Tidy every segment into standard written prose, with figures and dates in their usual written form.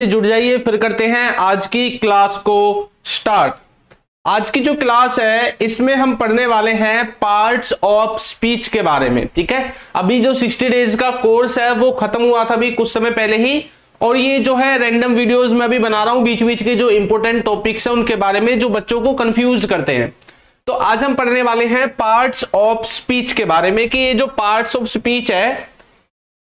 जुड़ जाइए, फिर करते हैं आज की क्लास को स्टार्ट। आज की जो क्लास है इसमें हम पढ़ने वाले हैं पार्ट्स ऑफ स्पीच के बारे में। ठीक है, अभी जो 60 डेज का कोर्स है वो खत्म हुआ था अभी कुछ समय पहले ही, और ये जो है रैंडम वीडियोस मैं अभी बना रहा हूं बीच बीच के जो इंपॉर्टेंट टॉपिक्स हैं उनके बारे में जो बच्चों को कंफ्यूज करते हैं। तो आज हम पढ़ने वाले हैं पार्ट्स ऑफ स्पीच के बारे में कि ये जो पार्ट्स ऑफ स्पीच है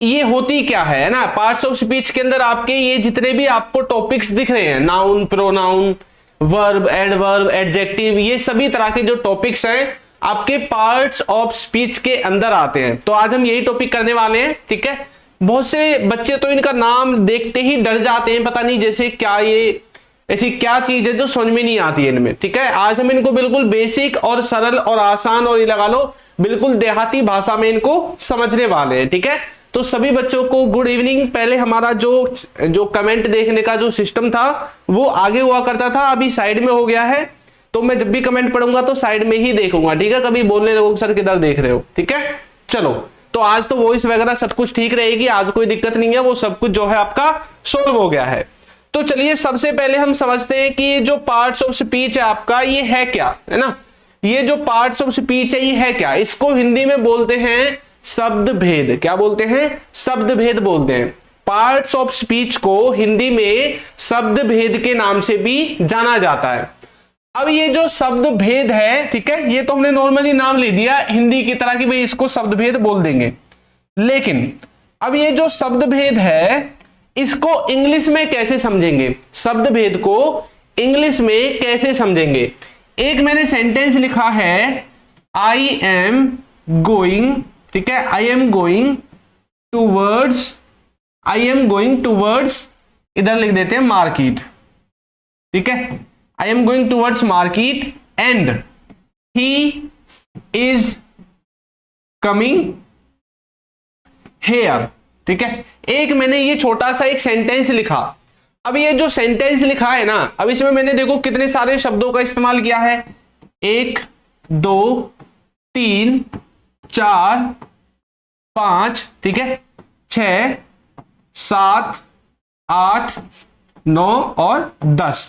ये होती क्या है ना। पार्ट्स ऑफ स्पीच के अंदर आपके ये जितने भी आपको टॉपिक्स दिख रहे हैं, noun, pronoun, verb, adverb, adjective, ये सभी तरह के जो टॉपिक्स हैं आपके पार्ट्स ऑफ स्पीच के अंदर आते हैं। तो आज हम यही टॉपिक करने वाले हैं। ठीक है, बहुत से बच्चे तो इनका नाम देखते ही डर जाते हैं, पता नहीं जैसे क्या ये ऐसी क्या चीज है जो समझ में नहीं आती है इनमें। ठीक है, आज हम इनको बिल्कुल बेसिक और सरल और आसान और ये लगा लो बिल्कुल देहाती भाषा में इनको समझने वाले हैं। ठीक है, तो सभी बच्चों को गुड इवनिंग। पहले हमारा जो कमेंट देखने का जो सिस्टम था वो आगे हुआ करता था, अभी साइड में हो गया है। तो मैं जब भी कमेंट पढ़ूंगा तो साइड में ही देखूंगा। ठीक है, कभी बोलने लगोगे सर किधर देख रहे हो। ठीक है, चलो तो आज तो वॉइस वगैरह सब कुछ ठीक रहेगी, आज कोई दिक्कत नहीं है, वो सब कुछ जो है आपका सोल्व हो गया है। तो चलिए सबसे पहले हम समझते हैं कि जो पार्ट्स ऑफ स्पीच है आपका ये है क्या, है ना। ये जो पार्ट्स ऑफ स्पीच है ये है क्या, इसको हिंदी में बोलते हैं शब्द भेद। क्या बोलते हैं? शब्द भेद बोलते हैं। पार्ट्स ऑफ स्पीच को हिंदी में शब्द भेद के नाम से भी जाना जाता है। अब ये जो शब्द भेद है, ठीक है, ये तो हमने नॉर्मली नाम ले दिया हिंदी की तरह कि भाई इसको शब्द भेद बोल देंगे, लेकिन अब ये जो शब्द भेद है इसको इंग्लिश में कैसे समझेंगे, शब्द भेद को इंग्लिश में कैसे समझेंगे। एक मैंने सेंटेंस लिखा है आई एम गोइंग, ठीक है, आई एम गोइंग टूवर्ड्स, इधर लिख देते हैं मार्केट। ठीक है, I am going towards market and he is coming here. ठीक है, एक मैंने ये छोटा सा एक सेंटेंस लिखा। अब ये जो सेंटेंस लिखा है ना, अब इसमें मैंने देखो कितने सारे शब्दों का इस्तेमाल किया है, 1 2 3 4 5, ठीक है, 6 7 8 9 और 10।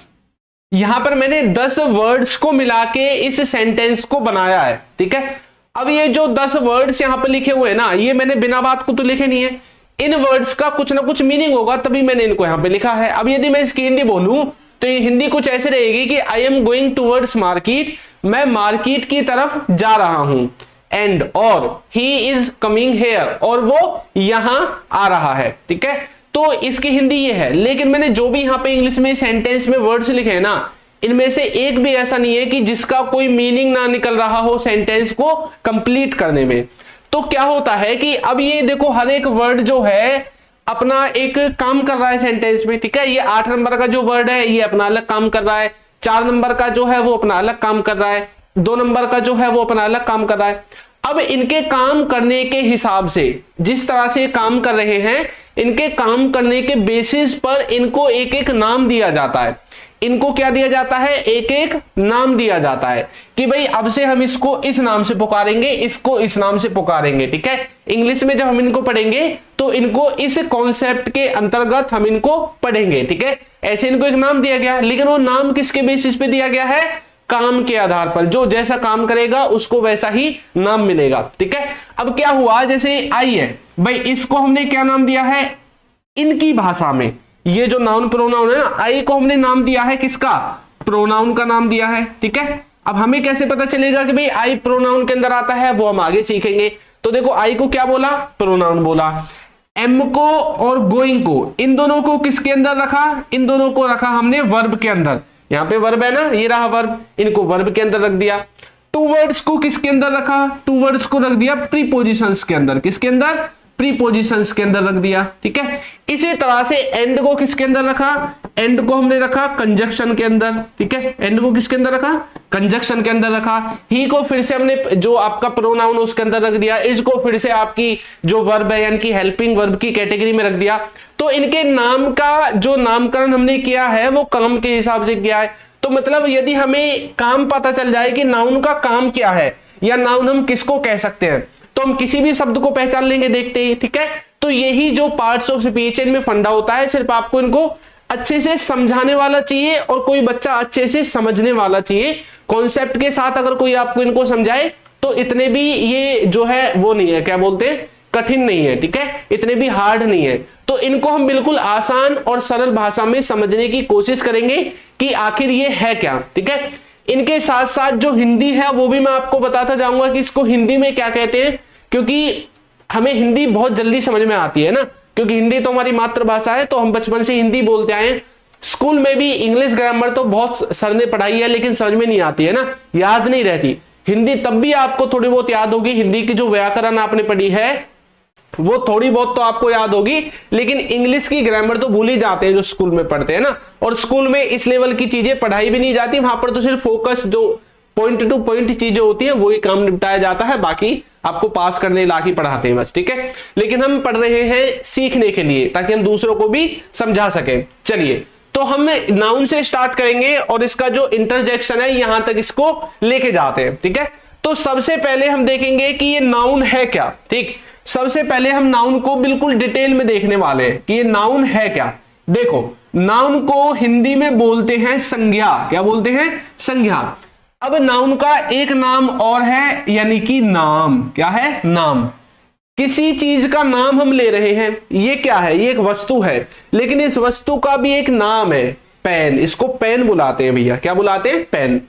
यहां पर मैंने 10 वर्ड्स को मिला के इस सेंटेंस को बनाया है। ठीक है, अब ये जो 10 वर्ड्स यहां पर लिखे हुए हैं ना, ये मैंने बिना बात को तो लिखे नहीं है, इन वर्ड्स का कुछ ना कुछ मीनिंग होगा तभी मैंने इनको यहां पे लिखा है। अब यदि मैं इसकी हिंदी बोलूं तो ये हिंदी कुछ ऐसे रहेगी कि I am going towards market, मैं मार्केट की तरफ जा रहा हूं, एंड और ही इज कमिंग हेयर, और वो यहां आ रहा है। ठीक है, तो इसकी हिंदी ये है। लेकिन मैंने जो भी यहां पे इंग्लिश में सेंटेंस में वर्ड्स लिखे हैं ना, इनमें से एक भी ऐसा नहीं है कि जिसका कोई मीनिंग ना निकल रहा हो सेंटेंस को कंप्लीट करने में। तो क्या होता है कि अब ये देखो हर एक वर्ड जो है अपना एक काम कर रहा है सेंटेंस में। ठीक है, ये 8 नंबर का जो वर्ड है ये अपना अलग काम कर रहा है, 4 नंबर का जो है वो अपना अलग काम कर रहा है, 2 नंबर का जो है वो अपना अलग काम कर रहा है। अब इनके काम करने के हिसाब से जिस तरह से काम कर रहे हैं, इनके काम करने के बेसिस पर इनको एक एक नाम दिया जाता है। इनको क्या दिया जाता है? एक एक नाम दिया जाता है कि भाई अब से हम इसको इस नाम से पुकारेंगे, इसको इस नाम से पुकारेंगे। ठीक है, इंग्लिश में जब हम इनको पढ़ेंगे तो इनको इस कॉन्सेप्ट के अंतर्गत हम इनको पढ़ेंगे। ठीक है, ऐसे इनको एक नाम दिया गया, लेकिन वो नाम किसके बेसिस पे दिया गया है? काम के आधार पर। जो जैसा काम करेगा उसको वैसा ही नाम मिलेगा। ठीक है, अब क्या हुआ, जैसे आई है भाई, इसको हमने क्या नाम दिया है इनकी भाषा में, ये जो नाउन प्रोनाउन है ना, आई को हमने नाम दिया है किसका? प्रोनाउन का नाम दिया है। ठीक है, अब हमें कैसे पता चलेगा कि भाई आई प्रोनाउन के अंदर आता है, वो हम आगे सीखेंगे। तो देखो आई को क्या बोला? प्रोनाउन बोला। एम को और गोइंग को, इन दोनों को किसके अंदर रखा? इन दोनों को रखा हमने वर्ब के अंदर। यहाँ पे वर्ब है ना, ये रहा वर्ब, इनको वर्ब के अंदर रख दिया। टू वर्ड्स को किसके अंदर रखा? टू वर्ड्स को रख दिया प्रीपोजिशंस के अंदर। किसके अंदर? प्रीपोजिशंस के अंदर रख दिया। ठीक है, इसी तरह से एंड को किसके अंदर रखा? एंड को हमने रखा कंजक्शन के अंदर। ठीक है, एंड को किसके अंदर रखा? कंजक्शन के अंदर रखा। ही को फिर से हमने जो आपका प्रोनाउन उसके अंदर रख दिया। इसको फिर से आपकी जो वर्ब है यानी कि हेल्पिंग वर्ब की कैटेगरी में रख दिया। तो इनके नाम का जो नामकरण हमने किया है वो काम के हिसाब से किया है। तो मतलब यदि हमें काम पता चल जाए कि नाउन का काम क्या है या नाउन हम किसको कह सकते हैं, तो हम किसी भी शब्द को पहचान लेंगे देखते ही। ठीक है, तो यही जो पार्ट्स ऑफ स्पीच इनमें फंडा होता है, सिर्फ आपको इनको अच्छे से समझाने वाला चाहिए और कोई बच्चा अच्छे से समझने वाला चाहिए। कॉन्सेप्ट के साथ अगर कोई आपको इनको समझाए तो इतने भी ये जो है वो नहीं है, क्या बोलते हैं, कठिन नहीं है, ठीक है, इतने भी हार्ड नहीं है। तो इनको हम बिल्कुल आसान और सरल भाषा में समझने की कोशिश करेंगे कि आखिर ये है क्या, ठीक है। इनके साथ साथ जो हिंदी है वो भी मैं आपको बताता जाऊंगा कि इसको हिंदी में क्या कहते हैं, क्योंकि हमें हिंदी बहुत जल्दी समझ में आती है ना, क्योंकि हिंदी तो हमारी मातृभाषा है, तो हम बचपन से हिंदी बोलते आए हैं। स्कूल में भी इंग्लिश ग्रामर तो बहुत सर ने पढ़ाई है, लेकिन समझ में नहीं आती है ना, याद नहीं रहती। हिंदी तब भी आपको थोड़ी बहुत याद होगी, हिंदी की जो व्याकरण आपने पढ़ी है वो थोड़ी बहुत तो आपको याद होगी, लेकिन इंग्लिश की ग्रामर तो भूल ही जाते हैं जो स्कूल में पढ़ते हैं ना। और स्कूल में इस लेवल की चीजें पढ़ाई भी नहीं जाती, वहां पर तो सिर्फ फोकस जो पॉइंट टू पॉइंट चीजें होती है वही काम निपटाया जाता है, बाकी आपको पास करने लाके पढ़ाते हैं बस, ठीक है। लेकिन हम पढ़ रहे हैं सीखने के लिए, ताकि हम दूसरों को भी समझा सकें। चलिए, तो हम नाउन से स्टार्ट करेंगे और इसका जो इंटरजेक्शन है यहां तक इसको लेके जाते हैं, ठीक है। तो सबसे पहले हम देखेंगे कि ये नाउन है क्या, ठीक। सबसे पहले हम नाउन को बिल्कुल डिटेल में देखने वाले हैं कि ये नाउन है क्या। देखो, नाउन को हिंदी में बोलते हैं संज्ञा, क्या बोलते हैं, संज्ञा। अब नाउन का एक नाम और है, यानी कि नाम, क्या है, नाम। किसी चीज का नाम हम ले रहे हैं, ये क्या है, ये एक वस्तु है, लेकिन इस वस्तु का भी एक नाम है, पेन, इसको पेन बुलाते हैं भैया, क्या बुलाते हैं, पेन।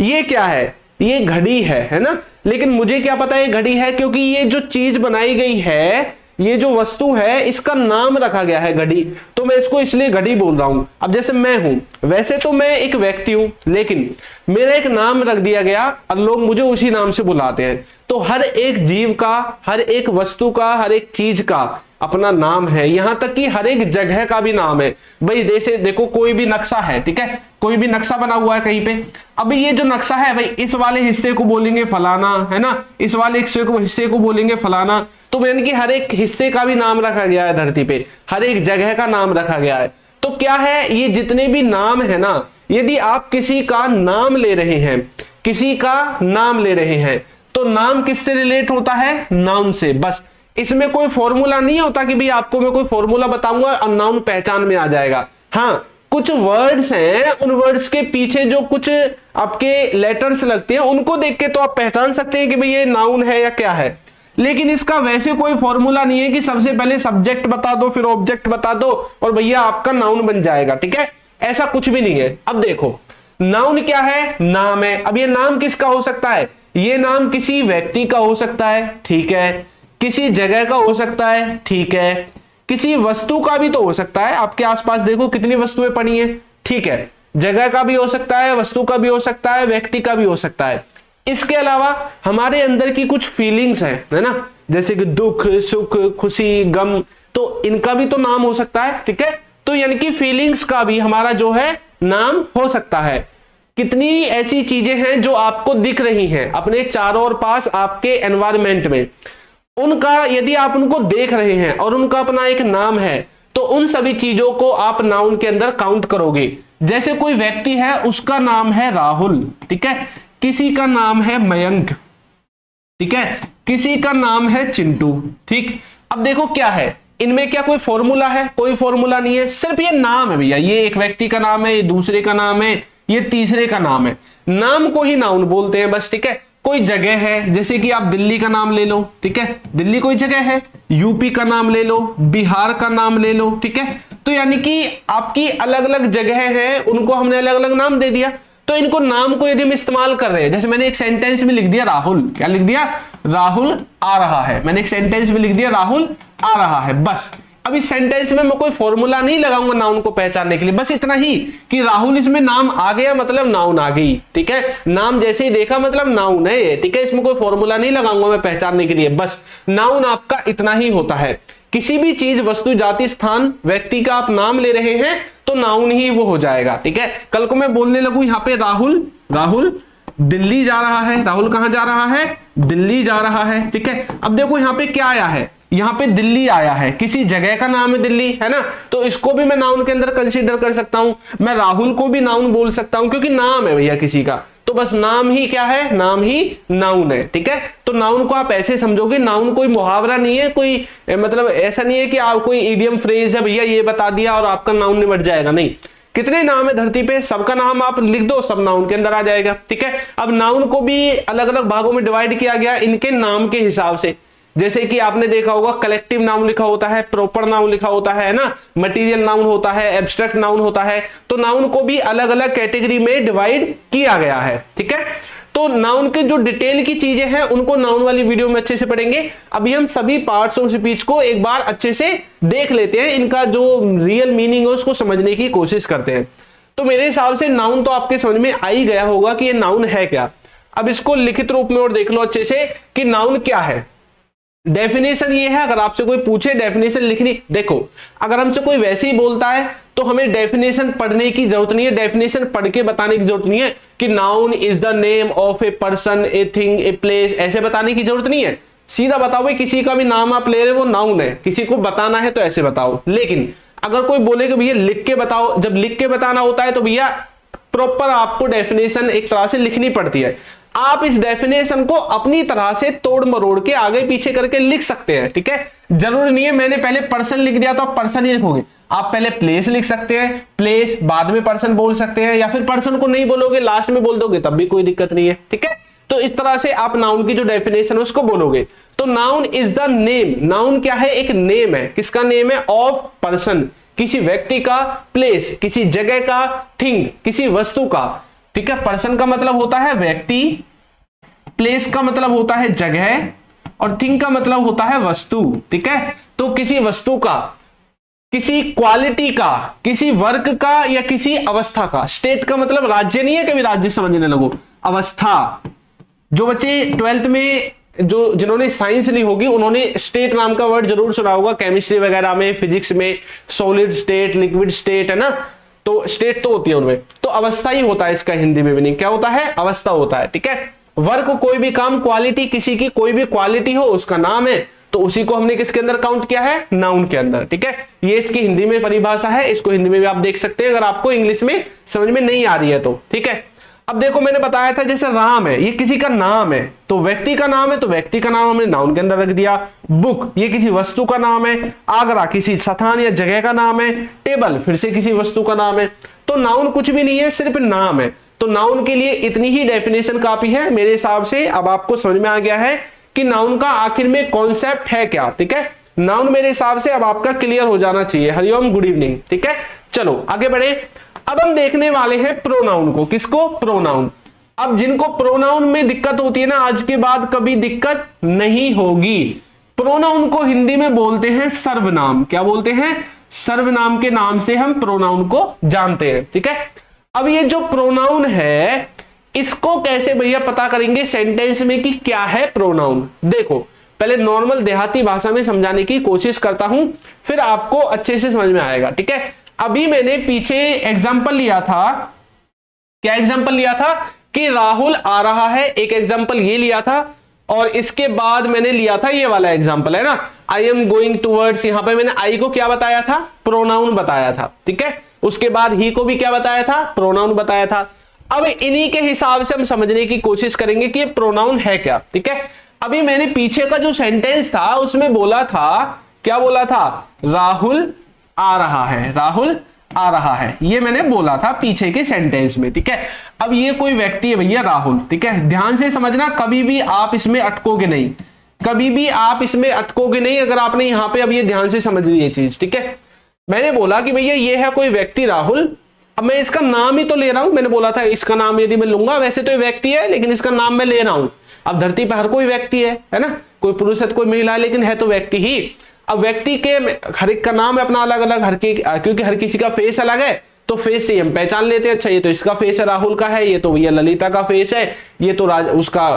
ये क्या है, ये घड़ी है ना, लेकिन मुझे क्या पता ये घड़ी है, क्योंकि ये जो चीज बनाई गई है, ये जो वस्तु है, इसका नाम रखा गया है घड़ी, तो मैं इसको इसलिए घड़ी बोल रहा हूं। अब जैसे मैं हूं, वैसे तो मैं एक व्यक्ति हूं, लेकिन मेरा एक नाम रख दिया गया और लोग मुझे उसी नाम से बुलाते हैं। तो हर एक जीव का, हर एक वस्तु का, हर एक चीज का अपना नाम है, यहां तक कि हर एक जगह का भी नाम है भाई। जैसे देखो, कोई भी नक्शा है, ठीक है, कोई भी नक्शा बना हुआ है कहीं पे, अब ये जो नक्शा है भाई, इस वाले हिस्से को बोलेंगे फलाना, है ना, इस वाले हिस्से को बोलेंगे फलाना। तो यानी कि हर एक हिस्से का भी नाम रखा गया है धरती पे, हर एक जगह का नाम रखा गया है। तो क्या है, ये जितने भी नाम है ना, यदि आप किसी का नाम ले रहे हैं, किसी का नाम ले रहे हैं, तो नाम किससे रिलेट होता है, नाउन से, बस। इसमें कोई फॉर्मूला नहीं होता कि भाई आपको मैं कोई फॉर्मूला बताऊंगा और नाउन पहचान में आ जाएगा। हाँ, कुछ वर्ड्स हैं, उन वर्ड्स के पीछे जो कुछ आपके लेटर्स लगते हैं, उनको देख के तो आप पहचान सकते हैं कि भाई ये नाउन है या क्या है, लेकिन इसका वैसे कोई फॉर्मूला नहीं है कि सबसे पहले सब्जेक्ट बता दो, फिर ऑब्जेक्ट बता दो और भैया आपका नाउन बन जाएगा, ठीक है, ऐसा कुछ भी नहीं है। अब देखो, नाउन क्या है, नाम है। अब ये नाम किसका हो सकता है, ये नाम किसी व्यक्ति का हो सकता है, ठीक है, किसी जगह का हो सकता है, ठीक है, किसी वस्तु का भी तो हो सकता है। आपके आसपास देखो कितनी वस्तुएं पड़ी हैं, ठीक है, जगह का भी हो सकता है, वस्तु का भी हो सकता है, व्यक्ति का भी हो सकता है। इसके अलावा हमारे अंदर की कुछ फीलिंग्स है ना, जैसे कि दुख, सुख, खुशी, गम, तो इनका भी तो नाम हो सकता है, ठीक है। तो यानी कि फीलिंग्स का भी हमारा जो है नाम हो सकता है। कितनी ऐसी चीजें हैं जो आपको दिख रही हैं अपने चारों ओर पास, आपके एनवायरमेंट में, उनका यदि आप उनको देख रहे हैं और उनका अपना एक नाम है, तो उन सभी चीजों को आप नाउन के अंदर काउंट करोगे। जैसे कोई व्यक्ति है, उसका नाम है राहुल, ठीक है, किसी का नाम है मयंक, ठीक है, किसी का नाम है चिंटू, ठीक। अब देखो क्या है, इनमें क्या कोई फॉर्मूला है, कोई फॉर्मूला नहीं है, सिर्फ ये नाम है भैया। ये एक व्यक्ति का नाम है, ये दूसरे का नाम है, ये तीसरे का नाम है, नाम को ही नाउन बोलते हैं बस, ठीक है। कोई जगह है, जैसे कि आप दिल्ली का नाम ले लो, ठीक है, दिल्ली कोई जगह है, यूपी का नाम ले लो, बिहार का नाम ले लो, ठीक है। तो यानी कि आपकी अलग अलग जगह है, उनको हमने अलग अलग नाम दे दिया। तो इनको नाम को यदि हम इस्तेमाल कर रहे हैं, जैसे मैंने एक सेंटेंस में लिख दिया राहुल, क्या लिख दिया, राहुल आ रहा है, मैंने एक सेंटेंस में लिख दिया राहुल आ रहा है, बस। अब इस सेंटेंस में मैं कोई फॉर्मूला नहीं लगाऊंगा नाउन को पहचानने के लिए, बस इतना ही कि राहुल इसमें नाम आ गया मतलब नाउन आ गई, ठीक है, नाम जैसे ही देखा मतलब नाउन है ये, ठीक है, इसमें कोई फॉर्मूला नहीं लगाऊंगा मैं पहचानने के लिए, बस नाउन आपका इतना ही होता है। किसी भी चीज, वस्तु, जाति, स्थान, व्यक्ति का आप नाम ले रहे हैं तो नाउन ही वो हो जाएगा, ठीक है। कल को मैं बोलने लगूं यहाँ पे राहुल दिल्ली जा रहा है, राहुल कहां जा रहा है, दिल्ली जा रहा है, ठीक है। अब देखो यहाँ पे क्या आया है, यहाँ पे दिल्ली आया है, किसी जगह का नाम है दिल्ली, है ना, तो इसको भी मैं नाउन के अंदर कंसीडर कर सकता हूं। मैं राहुल को भी नाउन बोल सकता हूं क्योंकि नाम है भैया किसी का, तो तो बस नाम ही क्या है, नाम ही नाउन है। ठीक है, तो नाउन को आप ऐसे समझोगे, नाउन कोई मुहावरा नहीं है, कोई मतलब ऐसा नहीं है कि आप कोई इडियम फ्रेज है भैया ये बता दिया और आपका नाउन निबट जाएगा, नहीं। कितने नाम है धरती पे, सबका नाम आप लिख दो, सब नाउन के अंदर आ जाएगा। ठीक है, अब नाउन को भी अलग अलग भागों में डिवाइड किया गया इनके नाम के हिसाब से। जैसे कि आपने देखा होगा कलेक्टिव नाउन लिखा होता है, प्रॉपर नाउन लिखा होता है ना, मटेरियल नाउन होता है, एब्स्ट्रैक्ट नाउन होता है। तो नाउन को भी अलग अलग कैटेगरी में डिवाइड किया गया है। ठीक है, तो नाउन के जो डिटेल की चीजें हैं उनको नाउन वाली वीडियो में अच्छे से पढ़ेंगे। अभी हम सभी पार्ट्स ऑफ स्पीच को एक बार अच्छे से देख लेते हैं, इनका जो रियल मीनिंग है उसको समझने की कोशिश करते हैं। तो मेरे हिसाब से नाउन तो आपके समझ में आ ही गया होगा कि ये नाउन है क्या। अब इसको लिखित रूप में और देख लो अच्छे से कि नाउन क्या है। डेफिनेशन ये है, अगर आपसे कोई पूछे डेफिनेशन लिखनी, देखो अगर हमसे कोई वैसे ही बोलता है तो हमें डेफिनेशन पढ़ने की जरूरत नहीं है, डेफिनेशन पढ़ के बताने की जरूरत नहीं है कि noun is the name of a person, a thing, a place, ऐसे बताने की जरूरत नहीं है। सीधा बताओ भाई, किसी का भी नाम आप ले रहे हो वो नाउन है, किसी को बताना है तो ऐसे बताओ। लेकिन अगर कोई बोले कि भैया लिख के बताओ, जब लिख के बताना होता है तो भैया प्रॉपर आपको डेफिनेशन एक तरह से लिखनी पड़ती है। आप इस डेफिनेशन को अपनी तरह से तोड़ मरोड़ के आगे पीछे करके लिख सकते हैं। ठीक है, जरूरी नहीं है मैंने पहले पर्सन लिख दिया तो आप पर्सन ही लिखोगे, आप पहले प्लेस लिख सकते हैं, प्लेस बाद में पर्सन बोल सकते हैं, या फिर पर्सन को नहीं बोलोगे लास्ट में बोल दोगे तब भी कोई दिक्कत नहीं है। ठीक है, तो इस तरह से आप नाउन की जो डेफिनेशन है उसको बोलोगे। तो noun is the name, noun क्या है, एक नेम है। किसका नेम है, ऑफ पर्सन, किसी व्यक्ति का, प्लेस किसी जगह का, थिंग किसी वस्तु का। ठीक है, पर्सन का मतलब होता है व्यक्ति, प्लेस का मतलब होता है जगह, और थिंग का मतलब होता है वस्तु। ठीक है, तो किसी वस्तु का, किसी क्वालिटी का, किसी वर्ग का, या किसी अवस्था का। स्टेट का मतलब राज्य नहीं है, कभी राज्य समझने लगो, अवस्था। जो बच्चे 12th में जो जिन्होंने साइंस ली होगी उन्होंने स्टेट नाम का वर्ड जरूर सुना होगा, केमिस्ट्री वगैरह में, फिजिक्स में, सॉलिड स्टेट, लिक्विड स्टेट, है ना। तो स्टेट तो होती है उनमें, तो अवस्था ही होता है इसका हिंदी में मीनिंग क्या होता है, अवस्था होता है। ठीक है, वर्क कोई भी काम, क्वालिटी किसी की कोई भी क्वालिटी हो उसका नाम है, तो उसी को हमने किसके अंदर काउंट किया है, नाउन के अंदर। ठीक है, ये इसकी हिंदी में परिभाषा है, इसको हिंदी में भी आप देख सकते हैं अगर आपको इंग्लिश में समझ में नहीं आ रही है तो। ठीक है, अब देखो मैंने बताया था जैसे राम है, ये किसी का नाम है, तो व्यक्ति का नाम है, तो व्यक्ति का नाम हमने नाउन के अंदर रख दिया। बुक ये किसी वस्तु का नाम है, आगरा किसी स्थान या जगह का नाम है, टेबल फिर से किसी वस्तु का नाम है। तो नाउन कुछ भी नहीं है, सिर्फ नाम है। तो नाउन के लिए इतनी ही डेफिनेशन काफी है मेरे हिसाब से। अब आपको समझ में आ गया है कि नाउन का आखिर में कॉन्सेप्ट है क्या। ठीक है, नाउन मेरे हिसाब से अब आपका क्लियर हो जाना चाहिए। Hariom, good evening. ठीक है, चलो आगे बढ़े। अब हम देखने वाले हैं प्रोनाउन को। किसको, प्रोनाउन। अब जिनको प्रोनाउन में दिक्कत होती है ना, आज के बाद कभी दिक्कत नहीं होगी। प्रोनाउन को हिंदी में बोलते हैं सर्वनाम। क्या बोलते हैं, सर्वनाम के नाम से हम प्रोनाउन को जानते हैं। ठीक है, अब ये जो प्रोनाउन है इसको कैसे भैया पता करेंगे सेंटेंस में कि क्या है प्रोनाउन। देखो पहले नॉर्मल देहाती भाषा में समझाने की कोशिश करता हूं, फिर आपको अच्छे से समझ में आएगा। ठीक है, अभी मैंने पीछे एग्जांपल लिया था, क्या एग्जांपल लिया था कि राहुल आ रहा है, एक एग्जांपल ये लिया था, और इसके बाद मैंने लिया था ये वाला एग्जांपल है ना, आई एम गोइंग टूवर्ड्स। यहां पे मैंने आई को क्या बताया था, प्रोनाउन बताया था। ठीक है, उसके बाद ही को भी क्या बताया था, प्रोनाउन बताया था। अब इन्हीं के हिसाब से हम समझने की कोशिश करेंगे कि ये प्रोनाउन है क्या। ठीक है, अभी मैंने पीछे का जो सेंटेंस था उसमें बोला था, क्या बोला था, राहुल आ रहा है, राहुल आ रहा है, ये मैंने बोला था पीछे के सेंटेंस में। ठीक है, अब ये कोई व्यक्ति है भैया राहुल। ठीक है, ध्यान से समझना, कभी भी आप इसमें अटकोगे नहीं, कभी भी आप इसमें अटकोगे नहीं अगर आपने यहां पे अब ये ध्यान से समझ ली ये चीज। ठीक है, मैंने बोला कि भैया ये है कोई व्यक्ति राहुल, अब मैं इसका नाम ही तो ले रहा हूं। मैंने बोला था इसका नाम यदि मैं लूंगा, वैसे तो ये व्यक्ति है लेकिन इसका नाम मैं ले रहा हूं। अब धरती पर हर कोई व्यक्ति है ना, कोई पुरुष है कोई महिला है, लेकिन है तो व्यक्ति ही। अब व्यक्ति के हर एक का नाम है अपना अलग अलग, क्योंकि हर किसी का फेस अलग है, तो फेस से हम पहचान लेते हैं, अच्छा ये तो इसका फेस है राहुल का है, ये तो भैया ललिता का फेस है, ये तो उसका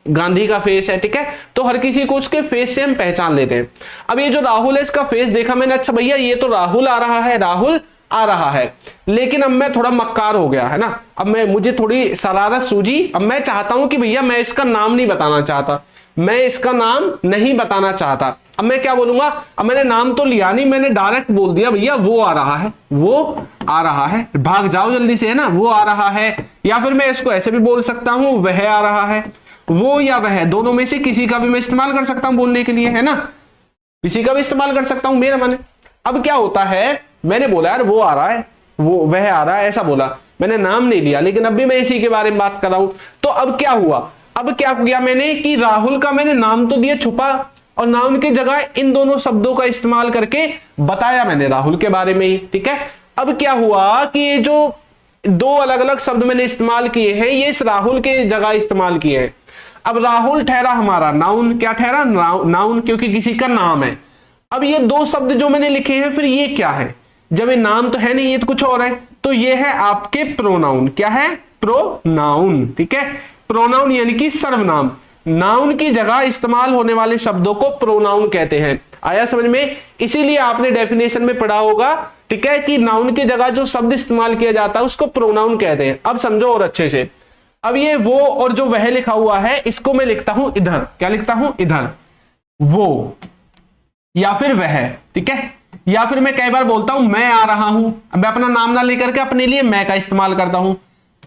गांधी का फेस है। ठीक है, तो हर किसी को उसके फेस से हम पहचान लेते हैं। अब ये जो राहुल है इसका फेस देखा मैंने, अच्छा भैया ये तो राहुल आ रहा है, राहुल आ रहा है। लेकिन अब मैं थोड़ा मक्कार हो गया है ना, अब मुझे थोड़ी शरारत सूझी। अब मैं चाहता हूं कि भैया मैं इसका नाम नहीं बताना चाहता, मैं इसका नाम नहीं बताना चाहता। अब मैं क्या बोलूंगा, अब मैंने नाम तो लिया नहीं, मैंने डायरेक्ट बोल दिया भैया वो आ रहा है, वो आ रहा है, भाग जाओ जल्दी से, है ना, वो आ रहा है। या फिर मैं इसको ऐसे भी बोल सकता हूं, वह आ रहा है। वो या वह दोनों में से किसी का भी मैं इस्तेमाल कर सकता हूं बोलने के लिए, है ना, किसी का भी इस्तेमाल कर सकता हूं, मेरा मन है। अब क्या होता है, मैंने बोला यार वो आ रहा है, वो वह आ रहा है, ऐसा बोला, मैंने नाम नहीं लिया, लेकिन अब भी मैं इसी के बारे में बात कर रहा हूं। तो अब क्या हुआ, अब क्या किया मैंने कि राहुल का मैंने नाम तो दिया छुपा, और नाम की जगह इन दोनों शब्दों का इस्तेमाल करके बताया मैंने राहुल के बारे में ही, ठीक है। अब क्या हुआ कि ये जो दो अलग अलग शब्द मैंने इस्तेमाल किए हैं, ये इस राहुल के जगह इस्तेमाल किए हैं। अब राहुल ठहरा हमारा नाउन, क्या ठहरा, नाउन, क्योंकि किसी का नाम है। अब ये दो शब्द जो मैंने लिखे हैं, फिर ये क्या है, जब ये नाम तो है नहीं, ये तो कुछ और है, तो ये है आपके प्रोनाउन। क्या है, प्रोनाउन, ठीक है। प्रोनाउन यानी कि सर्वनाम, नाउन की जगह इस्तेमाल होने वाले शब्दों को प्रोनाउन कहते हैं। आया समझ में, इसीलिए आपने डेफिनेशन में पढ़ा होगा, ठीक है, कि नाउन की जगह जो शब्द इस्तेमाल किया जाता है उसको प्रोनाउन कहते हैं। अब समझो और अच्छे से, अब ये वो और जो वह लिखा हुआ है, इसको मैं लिखता हूं इधर, क्या लिखता हूं, इधर, वो या फिर वह, ठीक है। या फिर मैं कई बार बोलता हूं मैं आ रहा हूं, मैं अपना नाम ना लेकर के अपने लिए मैं का इस्तेमाल करता हूं।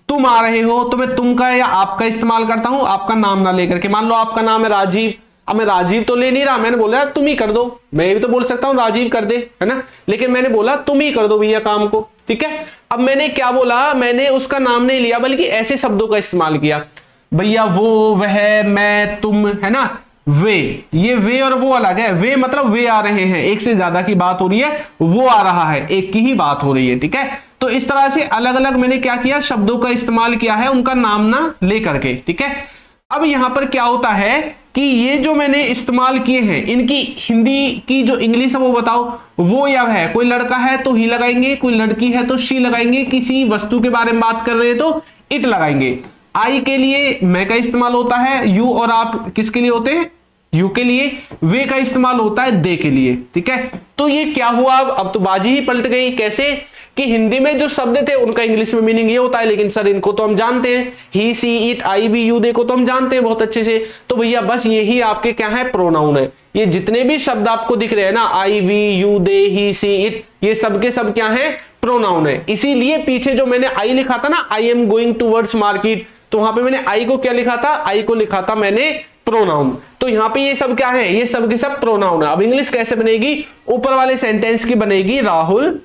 तुम आ रहे हो तो मैं तुम का या आपका इस्तेमाल करता हूं, आपका नाम ना लेकर के। मान लो आपका नाम है राजीव, अब मैं राजीव तो ले नहीं रहा, मैंने बोला तुम ही कर दो, मैं भी तो बोल सकता हूं राजीव कर दे, है ना, लेकिन मैंने बोला तुम ही कर दो भैया काम को, ठीक है। अब मैंने क्या बोला, मैंने उसका नाम नहीं लिया बल्कि ऐसे शब्दों का इस्तेमाल किया, भैया वो, वह, मैं, तुम, है ना, वे। ये वे और वो अलग है, वे मतलब वे आ रहे हैं, एक से ज्यादा की बात हो रही है, वो आ रहा है, एक की ही बात हो रही है, ठीक है। तो इस तरह से अलग अलग मैंने क्या किया, शब्दों का इस्तेमाल किया है, उनका नाम ना लेकर के, ठीक है। अब यहां पर क्या होता है कि ये जो मैंने इस्तेमाल किए हैं, इनकी हिंदी की जो इंग्लिश है वो बताओ। वो या है, कोई लड़का है तो ही लगाएंगे, कोई लड़की है तो शी लगाएंगे, किसी वस्तु के बारे में बात कर रहे हैं तो इट लगाएंगे। आई के लिए मैं का इस्तेमाल होता है, यू और आप किसके लिए होते हैं, यू के लिए। वे का इस्तेमाल होता है दे के लिए, ठीक है। तो ये क्या हुआ, अब तो बाजी ही पलट गई। कैसे कि हिंदी में जो शब्द थे उनका इंग्लिश में मीनिंग ये होता है, लेकिन सर इनको तो हम जानते हैं, ही, she, it, I, we, you, दे को तो हम जानते हैं बहुत अच्छे से। तो भैया बस यही आपके क्या है, प्रोनाउन है। ये जितने भी शब्द आपको दिख रहे हैं ना, I, we, you, they, he, she, it, ये सब के सब क्या है, प्रोनाउन है। इसीलिए पीछे जो मैंने आई लिखा था ना, I am going towards market, तो वहां पे मैंने आई को क्या लिखा था, आई को लिखा था मैंने प्रोनाउन। तो यहां पे ये सब क्या है, ये सब के सब प्रोनाउन है। अब इंग्लिश कैसे बनेगी, ऊपर वाले सेंटेंस की बनेगी, राहुल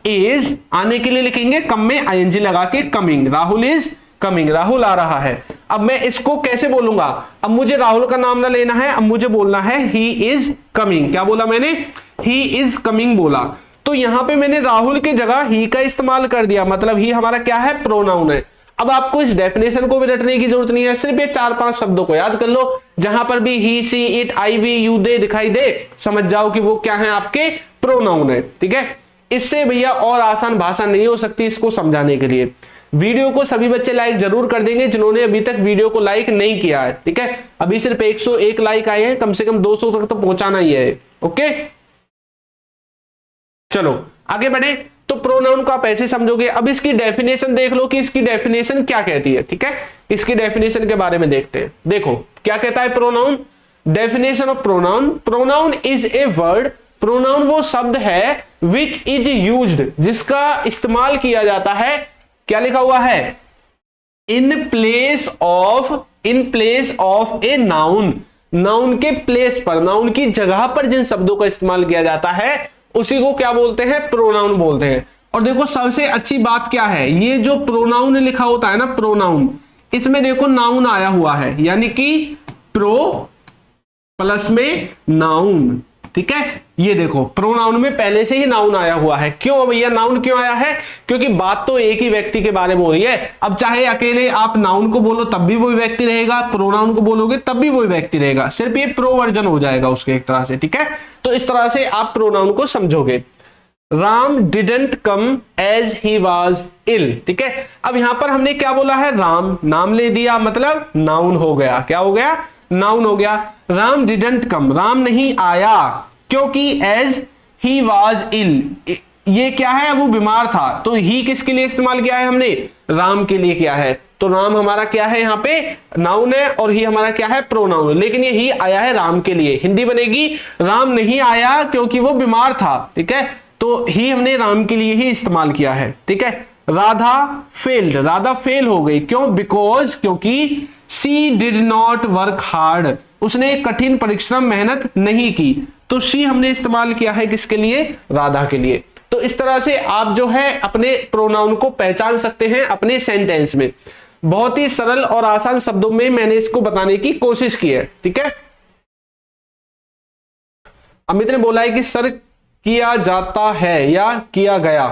इज, आने के लिए लिखेंगे कम में आईएनजी लगा के, coming, Rahul is coming, Rahul आ रहा है। अब मैं इसको कैसे बोलूंगा, अब मुझे राहुल का नाम ना लेना है, अब मुझे बोलना है ही इज कमिंग। क्या बोला मैंने, ही इज कमिंग बोला। तो यहां पे मैंने राहुल की जगह ही का इस्तेमाल कर दिया, मतलब ही हमारा क्या है, प्रोनाउन है। अब आपको इस डेफिनेशन को भी रटने की जरूरत नहीं है, सिर्फ ये 4-5 शब्दों को याद कर लो, जहां पर भी ही, she, it, I, we, you, दे दिखाई दे, समझ जाओ कि वो क्या है, आपके प्रोनाउन है, ठीक है। इससे भैया और आसान भाषा नहीं हो सकती इसको समझाने के लिए। वीडियो को सभी बच्चे लाइक जरूर कर देंगे जिन्होंने अभी तक वीडियो को लाइक नहीं किया है, ठीक है। अभी सिर्फ 101 लाइक आए हैं, कम से कम 200 तक तो पहुंचाना ही है, ओके। चलो आगे बढ़े। तो प्रोनाउन को आप ऐसे समझोगे। अब इसकी डेफिनेशन देख लो कि इसकी डेफिनेशन क्या कहती है, ठीक है। इसकी डेफिनेशन के बारे में देखते हैं। देखो क्या कहता है pronoun, definition of pronoun, pronoun is a word, pronoun वो शब्द है विच इज यूज्ड, जिसका इस्तेमाल किया जाता है, क्या लिखा हुआ है, in place of a noun, noun के प्लेस पर, नाउन की जगह पर जिन शब्दों का इस्तेमाल किया जाता है उसी को क्या बोलते हैं, प्रोनाउन बोलते हैं। और देखो सबसे अच्छी बात क्या है, ये जो प्रोनाउन लिखा होता है ना, प्रोनाउन, इसमें देखो नाउन आया हुआ है, यानी कि प्रो प्लस में नाउन, ठीक है। ये देखो प्रोनाउन में पहले से ही नाउन आया हुआ है। क्यों भैया नाउन क्यों आया है, क्योंकि बात तो एक ही व्यक्ति के बारे में हो रही है। अब चाहे अकेले आप नाउन को बोलो तब भी वही व्यक्ति रहेगा, प्रोनाउन को बोलोगे तब भी वही व्यक्ति रहेगा, सिर्फ ये प्रो वर्जन हो जाएगा उसके एक तरह से, ठीक है। तो इस तरह से आप प्रोनाउन को समझोगे। Ram didn't come as he was ill, ठीक है। अब यहां पर हमने क्या बोला है, राम, नाम ले दिया मतलब नाउन हो गया, क्या हो गया, नाउन हो गया। राम डिडंट कम, राम नहीं आया, क्योंकि एज ही वॉज इल, ये क्या है, वो बीमार था, तो ही किसके लिए इस्तेमाल किया है हमने, राम के लिए किया है। तो राम हमारा क्या है, यहाँ पे नाउन है और ही हमारा क्या है, प्रोनाउन। लेकिन ये ही आया है राम के लिए। हिंदी बनेगी राम नहीं आया क्योंकि वो बीमार था, ठीक है, तो ही हमने राम के लिए ही इस्तेमाल किया है, ठीक है। राधा फेल्ड, राधा फेल हो गई, क्यों, बिकॉज क्योंकि सी डिड नॉट वर्क हार्ड, उसने कठिन परिश्रम मेहनत नहीं की। तो शी हमने इस्तेमाल किया है किसके लिए, राधा के लिए। तो इस तरह से आप जो है अपने प्रोनाउन को पहचान सकते हैं अपने सेंटेंस में। बहुत ही सरल और आसान शब्दों में मैंने इसको बताने की कोशिश की है, ठीक है। अमित ने बोला है कि सर किया जाता है या किया गया,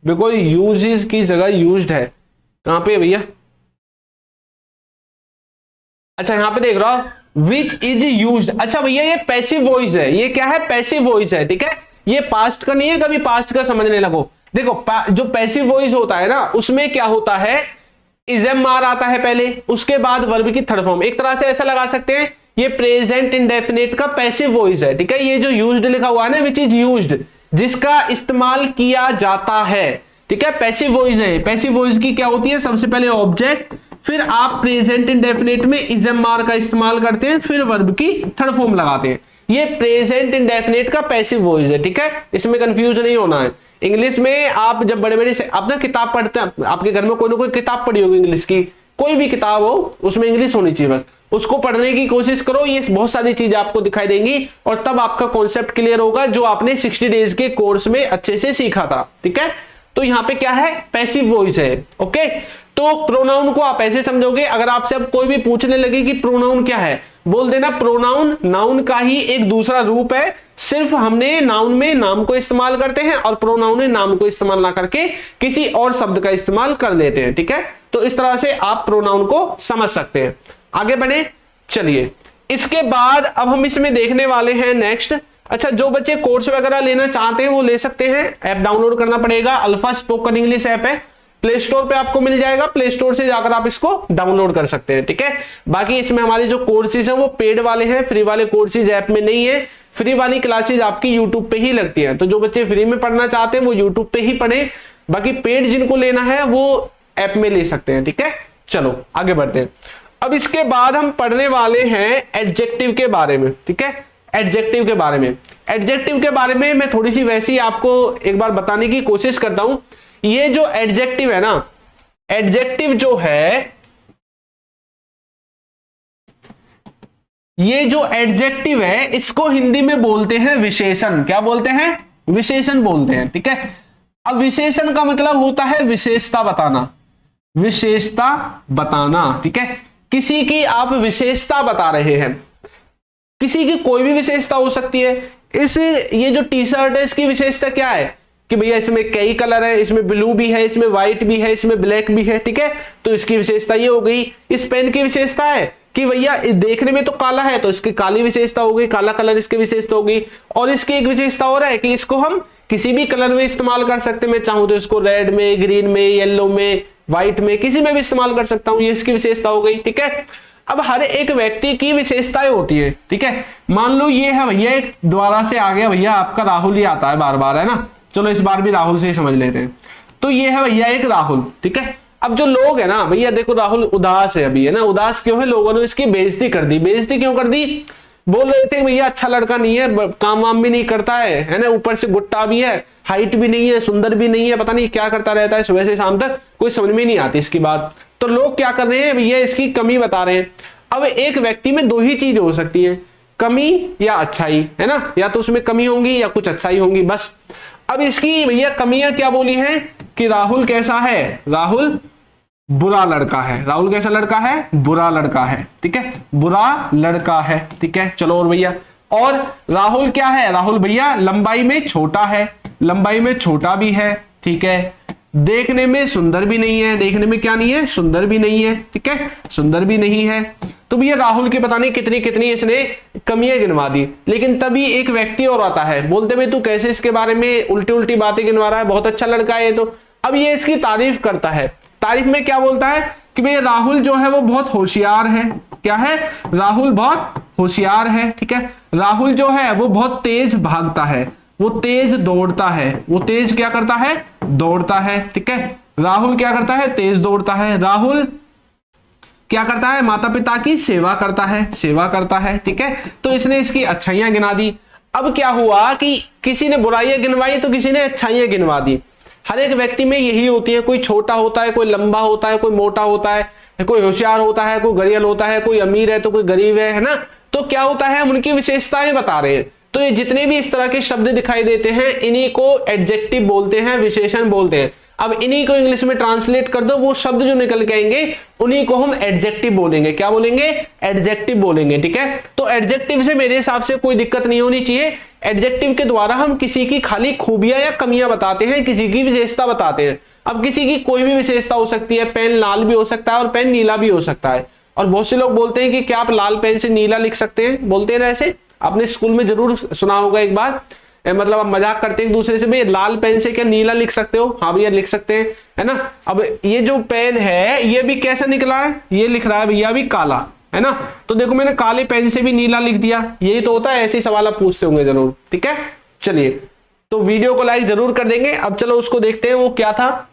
बिकॉज यूजेस की जगह यूज्ड है। कहां पे भैया, अच्छा यहां पे देख रहा हूं विच इज यूज्ड। अच्छा भैया ये पैसिव वॉइस है, ये क्या है, पैसिव वॉइस है, ठीक है। ये पास्ट का नहीं है, कभी पास्ट का समझने लगो। देखो जो पैसिव वॉइस होता है ना, उसमें क्या होता है, इजम मार आता है पहले, उसके बाद वर्ब की थर्ड फॉर्म। एक तरह से ऐसा लगा सकते हैं ये प्रेजेंट इंडेफिनिट का पैसिव वॉइस है, ठीक है। ये जो यूज्ड लिखा हुआ है ना, विच इज यूज्ड, जिसका इस्तेमाल किया जाता है, ठीक है, पैसिव वॉइस है। पैसिव वॉइस की क्या होती है, सबसे पहले ऑब्जेक्ट, फिर आप प्रेजेंट इंडेफिनिट में इजम मार का इस्तेमाल करते हैं, फिर वर्ब की थर्ड फॉर्म लगाते हैं। ये प्रेजेंट इंडेफिनिट का पैसिव वॉइस है, ठीक है, इसमें कंफ्यूज नहीं होना है। इंग्लिश में आप जब बड़े बड़े अपना किताब पढ़ते हैं, आपके घर में कोई ना कोई किताब पढ़ी होगी इंग्लिश की, कोई भी किताब हो उसमें इंग्लिश होनी चाहिए, बस उसको पढ़ने की कोशिश करो। ये बहुत सारी चीजें आपको दिखाई देंगी और तब आपका कॉन्सेप्ट क्लियर होगा जो आपने 60 डेज के कोर्स में अच्छे से सीखा था, ठीक है। तो यहाँ पे क्या है, पैसिव वॉइस है, ओके। तो प्रोनाउन को आप ऐसे समझोगे, अगर आपसे अब कोई भी पूछने लगे कि प्रोनाउन क्या है, बोल देना प्रोनाउन नाउन का ही एक दूसरा रूप है, सिर्फ हमने नाउन में नाम को इस्तेमाल करते हैं और प्रोनाउन में नाम को इस्तेमाल ना करके किसी और शब्द का इस्तेमाल कर देते हैं, ठीक है। तो इस तरह से आप प्रोनाउन को समझ सकते हैं। आगे बढ़े, चलिए इसके बाद अब हम इसमें देखने वाले हैं नेक्स्ट। अच्छा, जो बच्चे कोर्स वगैरह लेना चाहते हैं वो ले सकते हैं, ऐप डाउनलोड करना पड़ेगा। अल्फा स्पोकन इंग्लिश ऐप है, प्ले स्टोर पे आपको मिल जाएगा, प्ले स्टोर से जाकर आप इसको डाउनलोड कर सकते हैं, ठीक है। बाकी इसमें हमारे जो कोर्सेज हैं वो पेड वाले हैं, फ्री वाले कोर्सेज ऐप में नहीं है। फ्री वाली क्लासेज आपकी यूट्यूब पे ही लगती है, तो जो बच्चे फ्री में पढ़ना चाहते हैं वो यूट्यूब पे ही पढ़े, बाकी पेड जिनको लेना है वो ऐप में ले सकते हैं, ठीक है। चलो आगे बढ़ते हैं। अब इसके बाद हम पढ़ने वाले हैं एडजेक्टिव के बारे में, ठीक है। एडजेक्टिव के बारे में, एडजेक्टिव के बारे में मैं थोड़ी सी वैसी आपको एक बार बताने की कोशिश करता हूं। ये जो एडजेक्टिव है ना, एडजेक्टिव जो है, ये जो एडजेक्टिव है इसको हिंदी में बोलते हैं विशेषण। क्या बोलते हैं, विशेषण बोलते हैं, ठीक है। अब विशेषण का मतलब होता है विशेषता बताना, विशेषता बताना, ठीक है। किसी की आप विशेषता बता रहे हैं, किसी की कोई भी विशेषता हो सकती है। ये जो टी शर्ट है इसकी विशेषता क्या है कि भैया इसमें कई कलर है, इसमें ब्लू भी है, इसमें व्हाइट भी है, इसमें ब्लैक भी है, ठीक है। तो इसकी विशेषता ये हो गई। इस पेन की विशेषता है कि भैया देखने में तो काला है तो इसकी काली विशेषता हो गई, काला कलर इसकी विशेषता होगी। और इसकी एक विशेषता और है कि इसको हम किसी भी कलर में इस्तेमाल कर सकते हैं। मैं चाहूं तो इसको रेड में, ग्रीन में, येलो में, व्हाइट में, किसी में भी इस्तेमाल कर सकता हूं। ये इसकी विशेषता हो गई, ठीक है। अब हर एक व्यक्ति की विशेषताएं होती है, ठीक है। मान लो ये है भैया, एक द्वारा से आ गया भैया आपका राहुल ही आता है बार बार, है ना। चलो इस बार भी राहुल से ही समझ लेते हैं। तो ये है भैया एक राहुल, ठीक है। अब जो लोग है ना भैया, देखो राहुल उदास है अभी, है ना। उदास क्यों है, लोगों ने इसकी बेइज्जती कर दी। बेइज्जती क्यों कर दी, बोल रहे थे भैया अच्छा लड़का नहीं है, काम वाम भी नहीं करता है ना, ऊपर से गुट्टा भी है, हाइट भी नहीं है, सुंदर भी नहीं है, पता नहीं क्या करता रहता है सुबह से शाम तक, कोई समझ में नहीं आती इसकी बात। तो लोग क्या कर रहे हैं भैया, इसकी कमी बता रहे हैं। अब एक व्यक्ति में दो ही चीजें हो सकती है, कमी या अच्छाई, है ना। या तो उसमें कमी होंगी या कुछ अच्छाई होंगी, बस। अब इसकी भैया कमियां क्या बोली हैं कि राहुल कैसा है, राहुल बुरा लड़का है। राहुल कैसा लड़का है, बुरा लड़का है, ठीक है, बुरा लड़का है, ठीक है। चलो और भैया, और राहुल क्या है, राहुल भैया लंबाई में छोटा है, लंबाई में छोटा भी है, ठीक है। देखने में सुंदर भी नहीं है, देखने में क्या नहीं है, सुंदर भी नहीं है, ठीक है, सुंदर भी नहीं है। तो भैया राहुल की पता नहीं कितनी कितनी इसने कमियां गिनवा दी। लेकिन तभी एक व्यक्ति और आता है, बोलते भाई तू कैसे इसके बारे में उल्टी उल्टी बातें गिनवा रहा है, बहुत अच्छा लड़का है तो। अब ये इसकी तारीफ करता है। तारीफ में क्या बोलता है कि भैया राहुल जो है वो बहुत होशियार है। क्या है, राहुल बहुत होशियार है, ठीक है। राहुल जो है वो बहुत तेज भागता है, वो तेज दौड़ता है, वो तेज क्या करता है, दौड़ता है, ठीक है। राहुल क्या करता है, तेज दौड़ता है। राहुल क्या करता है, माता पिता की सेवा करता है, सेवा करता है, ठीक है। तो इसने इसकी अच्छाइयां गिना दी। अब क्या हुआ कि किसी ने बुराइयां गिनवाई तो किसी ने अच्छाइयां गिनवा दी। हर एक व्यक्ति में यही होती है, कोई छोटा होता है, कोई लंबा होता है, कोई मोटा होता है, कोई होशियार होता है, कोई गरियल होता है, कोई अमीर है तो कोई गरीब है ना। तो क्या होता है, हम उनकी विशेषताएं बता रहे हैं। तो ये जितने भी इस तरह के शब्द दिखाई देते हैं इन्हीं को एडजेक्टिव बोलते हैं, विशेषण बोलते हैं। अब इन्हीं को इंग्लिश में ट्रांसलेट कर दो, वो शब्द जो निकल के आएंगे उन्हीं को हम एडजेक्टिव बोलेंगे। क्या बोलेंगे, एडजेक्टिव बोलेंगे, ठीक है। तो एडजेक्टिव से मेरे हिसाब से कोई दिक्कत नहीं होनी चाहिए। एडजेक्टिव के द्वारा हम किसी की खाली खूबियां या कमियां बताते हैं, किसी की विशेषता बताते हैं। अब किसी की कोई भी विशेषता हो सकती है, पेन लाल भी हो सकता है और पेन नीला भी हो सकता है। और बहुत से लोग बोलते हैं कि क्या आप लाल पेन से नीला लिख सकते हैं, बोलते हैं ना ऐसे, आपने स्कूल में जरूर सुना होगा एक बार, मतलब आप मजाक करते हैं एक दूसरे से, भाई लाल पेन से क्या नीला लिख सकते हो, हाँ भैया लिख सकते हैं, है ना। अब ये जो पेन है ये भी कैसा निकला है, ये लिख रहा है भैया भी काला, है ना। तो देखो मैंने काले पेन से भी नीला लिख दिया, यही तो होता है। ऐसे सवाल आप पूछते होंगे जरूर, ठीक है। चलिए, तो वीडियो को लाइक जरूर कर देंगे। अब चलो उसको देखते हैं, वो क्या था।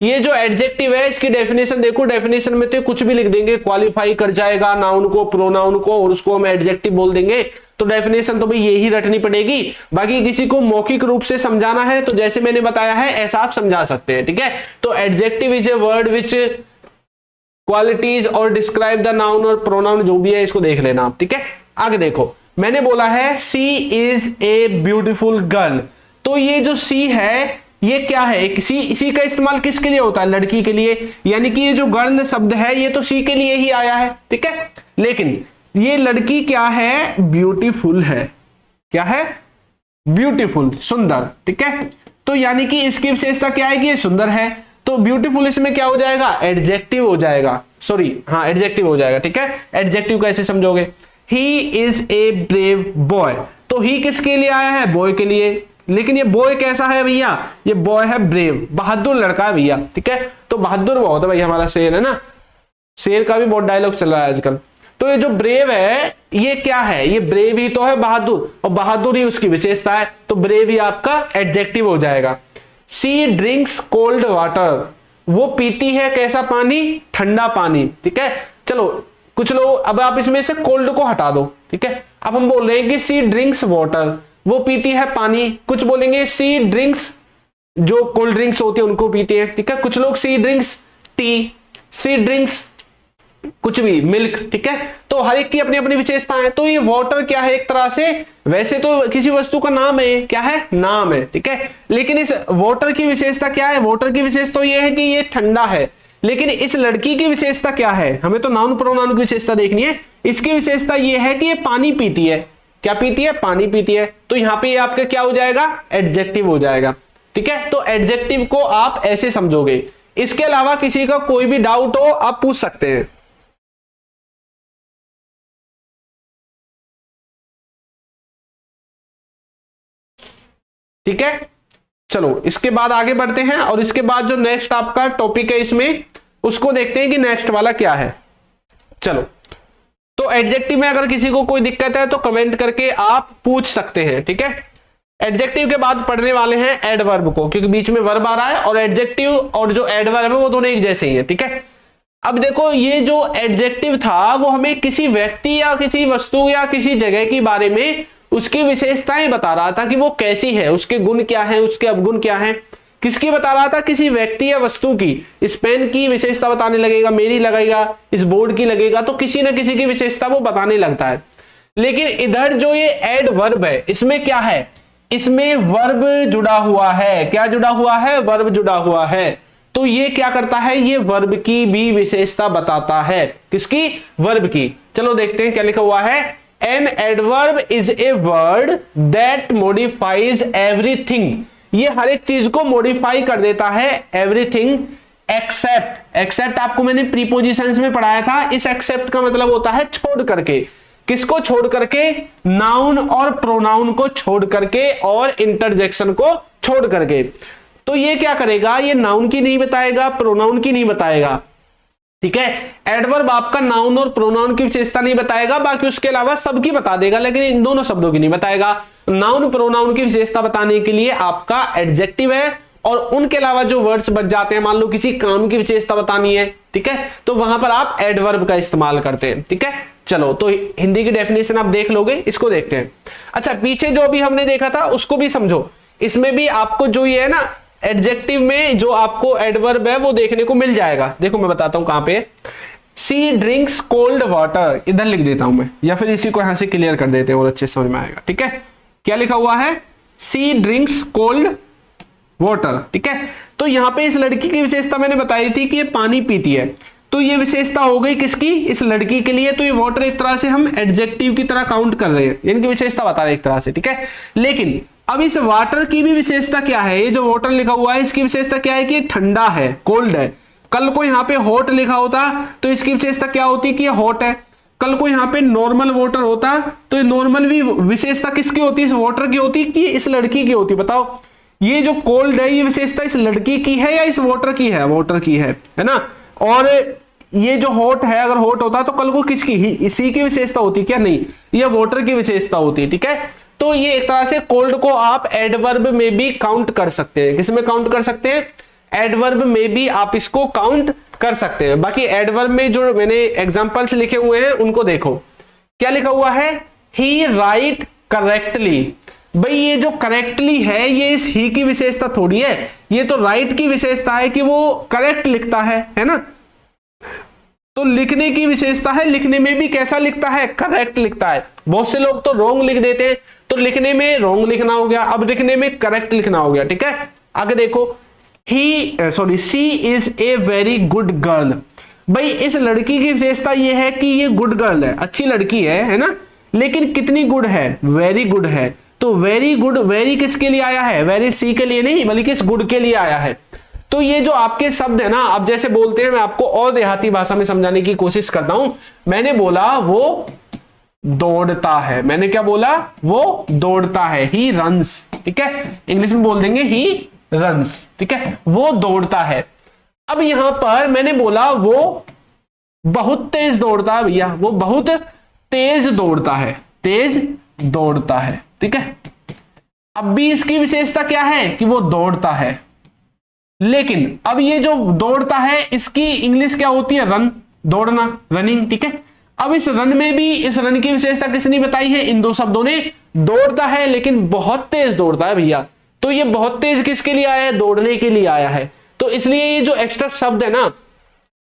ये जो एडजेक्टिव है इसकी डेफिनेशन देखो, डेफिनेशन में तो कुछ भी लिख देंगे, क्वालिफाई कर जाएगा नाउन को, प्रोनाउन को, और उसको हम एडजेक्टिव बोल देंगे। तो डेफिनेशन तो भाई यही रटनी पड़ेगी। बाकी किसी को मौखिक रूप से समझाना है तो जैसे मैंने बताया है ऐसा आप समझा सकते हैं, ठीक है। तो adjective is a word which qualities और डिस्क्राइब द नाउन और प्रोनाउन, जो भी है इसको देख लेना आप, ठीक है। आगे देखो, मैंने बोला है सी इज ए ब्यूटीफुल गर्ल। तो ये जो सी है ये क्या है, सी का इस्तेमाल किसके लिए होता है, लड़की के लिए। यानी कि ये जो गर्ल शब्द है ये तो सी के लिए ही आया है, ठीक है। लेकिन ये लड़की क्या है, ब्यूटीफुल है। क्या है, ब्यूटीफुल, सुंदर, ठीक है। तो यानी कि इसकी विशेषता क्या है कि ये सुंदर है। तो ब्यूटीफुल इसमें क्या हो जाएगा, एडजेक्टिव हो जाएगा, सॉरी हाँ एडजेक्टिव हो जाएगा, ठीक है। एडजेक्टिव कैसे समझोगे, he is a brave boy. तो ही किसके लिए आया है, बॉय के लिए। लेकिन ये बॉय कैसा है भैया, ये बॉय है ब्रेव, बहादुर लड़का है भैया, ठीक है। तो बहादुर बहुत है भाई, हमारा शेर है ना, शेर का भी बहुत डायलॉग चल रहा है आजकल। तो ये जो ब्रेव है ये क्या है, ये ब्रेव ही तो है, बहादुर, और बहादुर ही उसकी विशेषता है। तो ब्रेव ही आपका एडजेक्टिव हो जाएगा। सी ड्रिंक्स कोल्ड वाटर, वो पीती है कैसा पानी, ठंडा पानी, ठीक है। चलो कुछ लोग, अब आप इसमें से कोल्ड को हटा दो, ठीक है। अब हम बोल रहे हैं कि सी ड्रिंक्स वाटर, वो पीती है पानी। कुछ बोलेंगे सी ड्रिंक्स, जो कोल्ड ड्रिंक्स होती है उनको पीते हैं, ठीक है। कुछ लोग सी ड्रिंक्स टी, सी ड्रिंक्स कुछ भी, मिल्क, ठीक है। तो हर एक की अपनी अपनी विशेषताएं है। तो ये वाटर क्या है, एक तरह से वैसे तो किसी वस्तु का नाम है, क्या है, नाम है, ठीक है। लेकिन इस वाटर की विशेषता क्या है, वाटर की विशेषता ये है कि ये ठंडा है। लेकिन इस लड़की की विशेषता क्या है, हमें तो नाउन प्रोनाउन की विशेषता देखनी है। इसकी विशेषता ये है कि ये पानी पीती है। क्या पीती है, पानी पीती है। तो यहां पे ये आपका क्या हो जाएगा, एडजेक्टिव हो जाएगा, ठीक है। तो एडजेक्टिव को आप ऐसे समझोगे। इसके अलावा किसी का कोई भी डाउट हो आप पूछ सकते हैं। ठीक है, चलो इसके बाद आगे बढ़ते हैं और इसके बाद जो नेक्स्ट आपका टॉपिक है इसमें उसको देखते हैं कि नेक्स्ट वाला क्या है। चलो, तो एडजेक्टिव में अगर किसी को कोई दिक्कत है तो कमेंट करके आप पूछ सकते हैं, ठीक है। एडजेक्टिव के बाद पढ़ने वाले हैं एडवर्ब को, क्योंकि बीच में वर्ब आ रहा है और एडजेक्टिव और जो एडवर्ब है वो दोनों एक जैसे ही है, ठीक है। अब देखो, ये जो एडजेक्टिव था वो हमें किसी व्यक्ति या किसी वस्तु या किसी जगह के बारे में उसकी विशेषताएं बता रहा था कि वो कैसी है, उसके गुण क्या है, उसके अवगुण क्या है। किसकी बता रहा था, किसी व्यक्ति या वस्तु की। इस पेन की विशेषता बताने लगेगा, मेरी लगेगा, इस बोर्ड की लगेगा, तो किसी ना किसी की विशेषता वो बताने लगता है। लेकिन इधर जो ये एडवर्ब है इसमें क्या है, इसमें वर्ब जुड़ा हुआ है। क्या जुड़ा हुआ है, वर्ब जुड़ा हुआ है। तो ये क्या करता है, ये वर्ब की भी विशेषता बताता है। किसकी, वर्ब की। चलो देखते हैं क्या लिखा हुआ है। An adverb is a word that modifies everything. ये हर एक चीज को मॉडिफाई कर देता है, एवरीथिंग एक्सेप्ट। एक्सेप्ट आपको मैंने प्रीपोजिशंस में पढ़ाया था। इस एक्सेप्ट का मतलब होता है छोड़ करके। किसको छोड़ करके, नाउन और प्रोनाउन को छोड़ करके और इंटरजेक्शन को छोड़ करके। तो ये क्या करेगा, ये नाउन की नहीं बताएगा, प्रोनाउन की नहीं बताएगा, ठीक है। एडवर्ब आपका नाउन और प्रोनाउन की विशेषता नहीं बताएगा, बाकी उसके अलावा सबकी बता देगा, लेकिन इन दोनों शब्दों की नहीं बताएगा। नाउन प्रोनाउन की विशेषता बताने के लिए आपका एडजेक्टिव है, और उनके अलावा जो वर्ड्स बच जाते हैं, मान लो किसी काम की विशेषता बतानी है, ठीक है, तो वहां पर आप एडवर्ब का इस्तेमाल करते हैं। ठीक है, चलो तो हिंदी की डेफिनेशन आप देख लोगे, इसको देखते हैं। अच्छा, पीछे जो भी हमने देखा था उसको भी समझो। इसमें भी आपको जो ये है ना एडजेक्टिव में जो आपको एडवर्ब है वो देखने को मिल जाएगा। देखो मैं बताता हूं कहां पे। सी ड्रिंक्स कोल्ड वाटर, इधर लिख देता हूं मैं, या फिर इसी को यहां से क्लियर कर देते हैं और अच्छे समझ में आएगा। ठीक है, क्या लिखा हुआ है? सी ड्रिंक्स कोल्ड वाटर। ठीक है, तो यहां पे इस लड़की की विशेषता मैंने बताई थी कि ये पानी पीती है, तो ये विशेषता हो गई किसकी? इस लड़की के लिए। तो ये वाटर एक तरह से हम एडजेक्टिव की तरह काउंट कर रहे हैं, इनकी विशेषता बता रहे हैं एक तरह से। ठीक है, लेकिन अब इस वाटर की भी विशेषता क्या है? ये जो वाटर लिखा हुआ है इसकी विशेषता क्या है कि ठंडा है, कोल्ड है। कल को यहाँ पे हॉट लिखा होता तो इसकी विशेषता क्या होती कि ये हॉट है। कल को यहाँ पे नॉर्मल वाटर होता तो ये नॉर्मल भी विशेषता किसकी होती? इस वाटर की होती कि इस लड़की की होती? बताओ, ये जो कोल्ड है ये विशेषता इस लड़की की है या इस वाटर की है? वाटर की है ना। और ये जो हॉट है, अगर हॉट होता तो कल को किसकी? इसी की विशेषता होती क्या? नहीं, ये वाटर की विशेषता होती। ठीक है, तो ये एक तरह से कोल्ड को आप एडवर्ब में भी काउंट कर सकते हैं। किसमें काउंट कर सकते हैं? एडवर्ब में भी आप इसको काउंट कर सकते हैं। बाकी एडवर्ब में जो मैंने एग्जांपल्स लिखे हुए हैं उनको देखो, क्या लिखा हुआ है? ही राइट करेक्टली। भाई ये जो करेक्टली है ये इस ही की विशेषता थोड़ी है, ये तो राइट की विशेषता है कि वो करेक्ट लिखता है ना। तो लिखने की विशेषता है, लिखने में भी कैसा लिखता है? करेक्ट लिखता है। बहुत से लोग तो रॉन्ग लिख देते हैं, तो लिखने में रॉन्ग लिखना हो गया, अब लिखने में करेक्ट लिखना हो गया। ठीक है, आगे देखो, she is a very good girl. भाई इस लड़की की विशेषता ये है कि ये गुड गर्ल है, अच्छी लड़की है ना। लेकिन कितनी गुड है? वेरी गुड है। तो वेरी गुड, वेरी किसके लिए आया है? वेरी सी के लिए नहीं, बल्कि इस गुड के लिए आया है। तो ये जो आपके शब्द है ना, अब जैसे बोलते हैं, मैं आपको और देहाती भाषा में समझाने की कोशिश करता हूं। मैंने बोला वो दौड़ता है, मैंने क्या बोला? वो दौड़ता है, ही रन्स। ठीक है, इंग्लिश में बोल देंगे ही रन्स। ठीक है, वो दौड़ता है। अब यहां पर मैंने बोला वो बहुत तेज दौड़ता है। भैया वो बहुत तेज दौड़ता है, तेज दौड़ता है। ठीक है, अब भी इसकी विशेषता क्या है कि वो दौड़ता है। लेकिन अब ये जो दौड़ता है इसकी इंग्लिश क्या होती है? रन, दौड़ना, रनिंग। ठीक है, अब इस रन में भी इस रन की विशेषता किसने बताई है? इन दो शब्दों ने। दौड़ता है लेकिन बहुत तेज दौड़ता है भैया, तो ये बहुत तेज किसके लिए आया है? दौड़ने के लिए आया है। तो इसलिए ये जो एक्स्ट्रा शब्द है ना,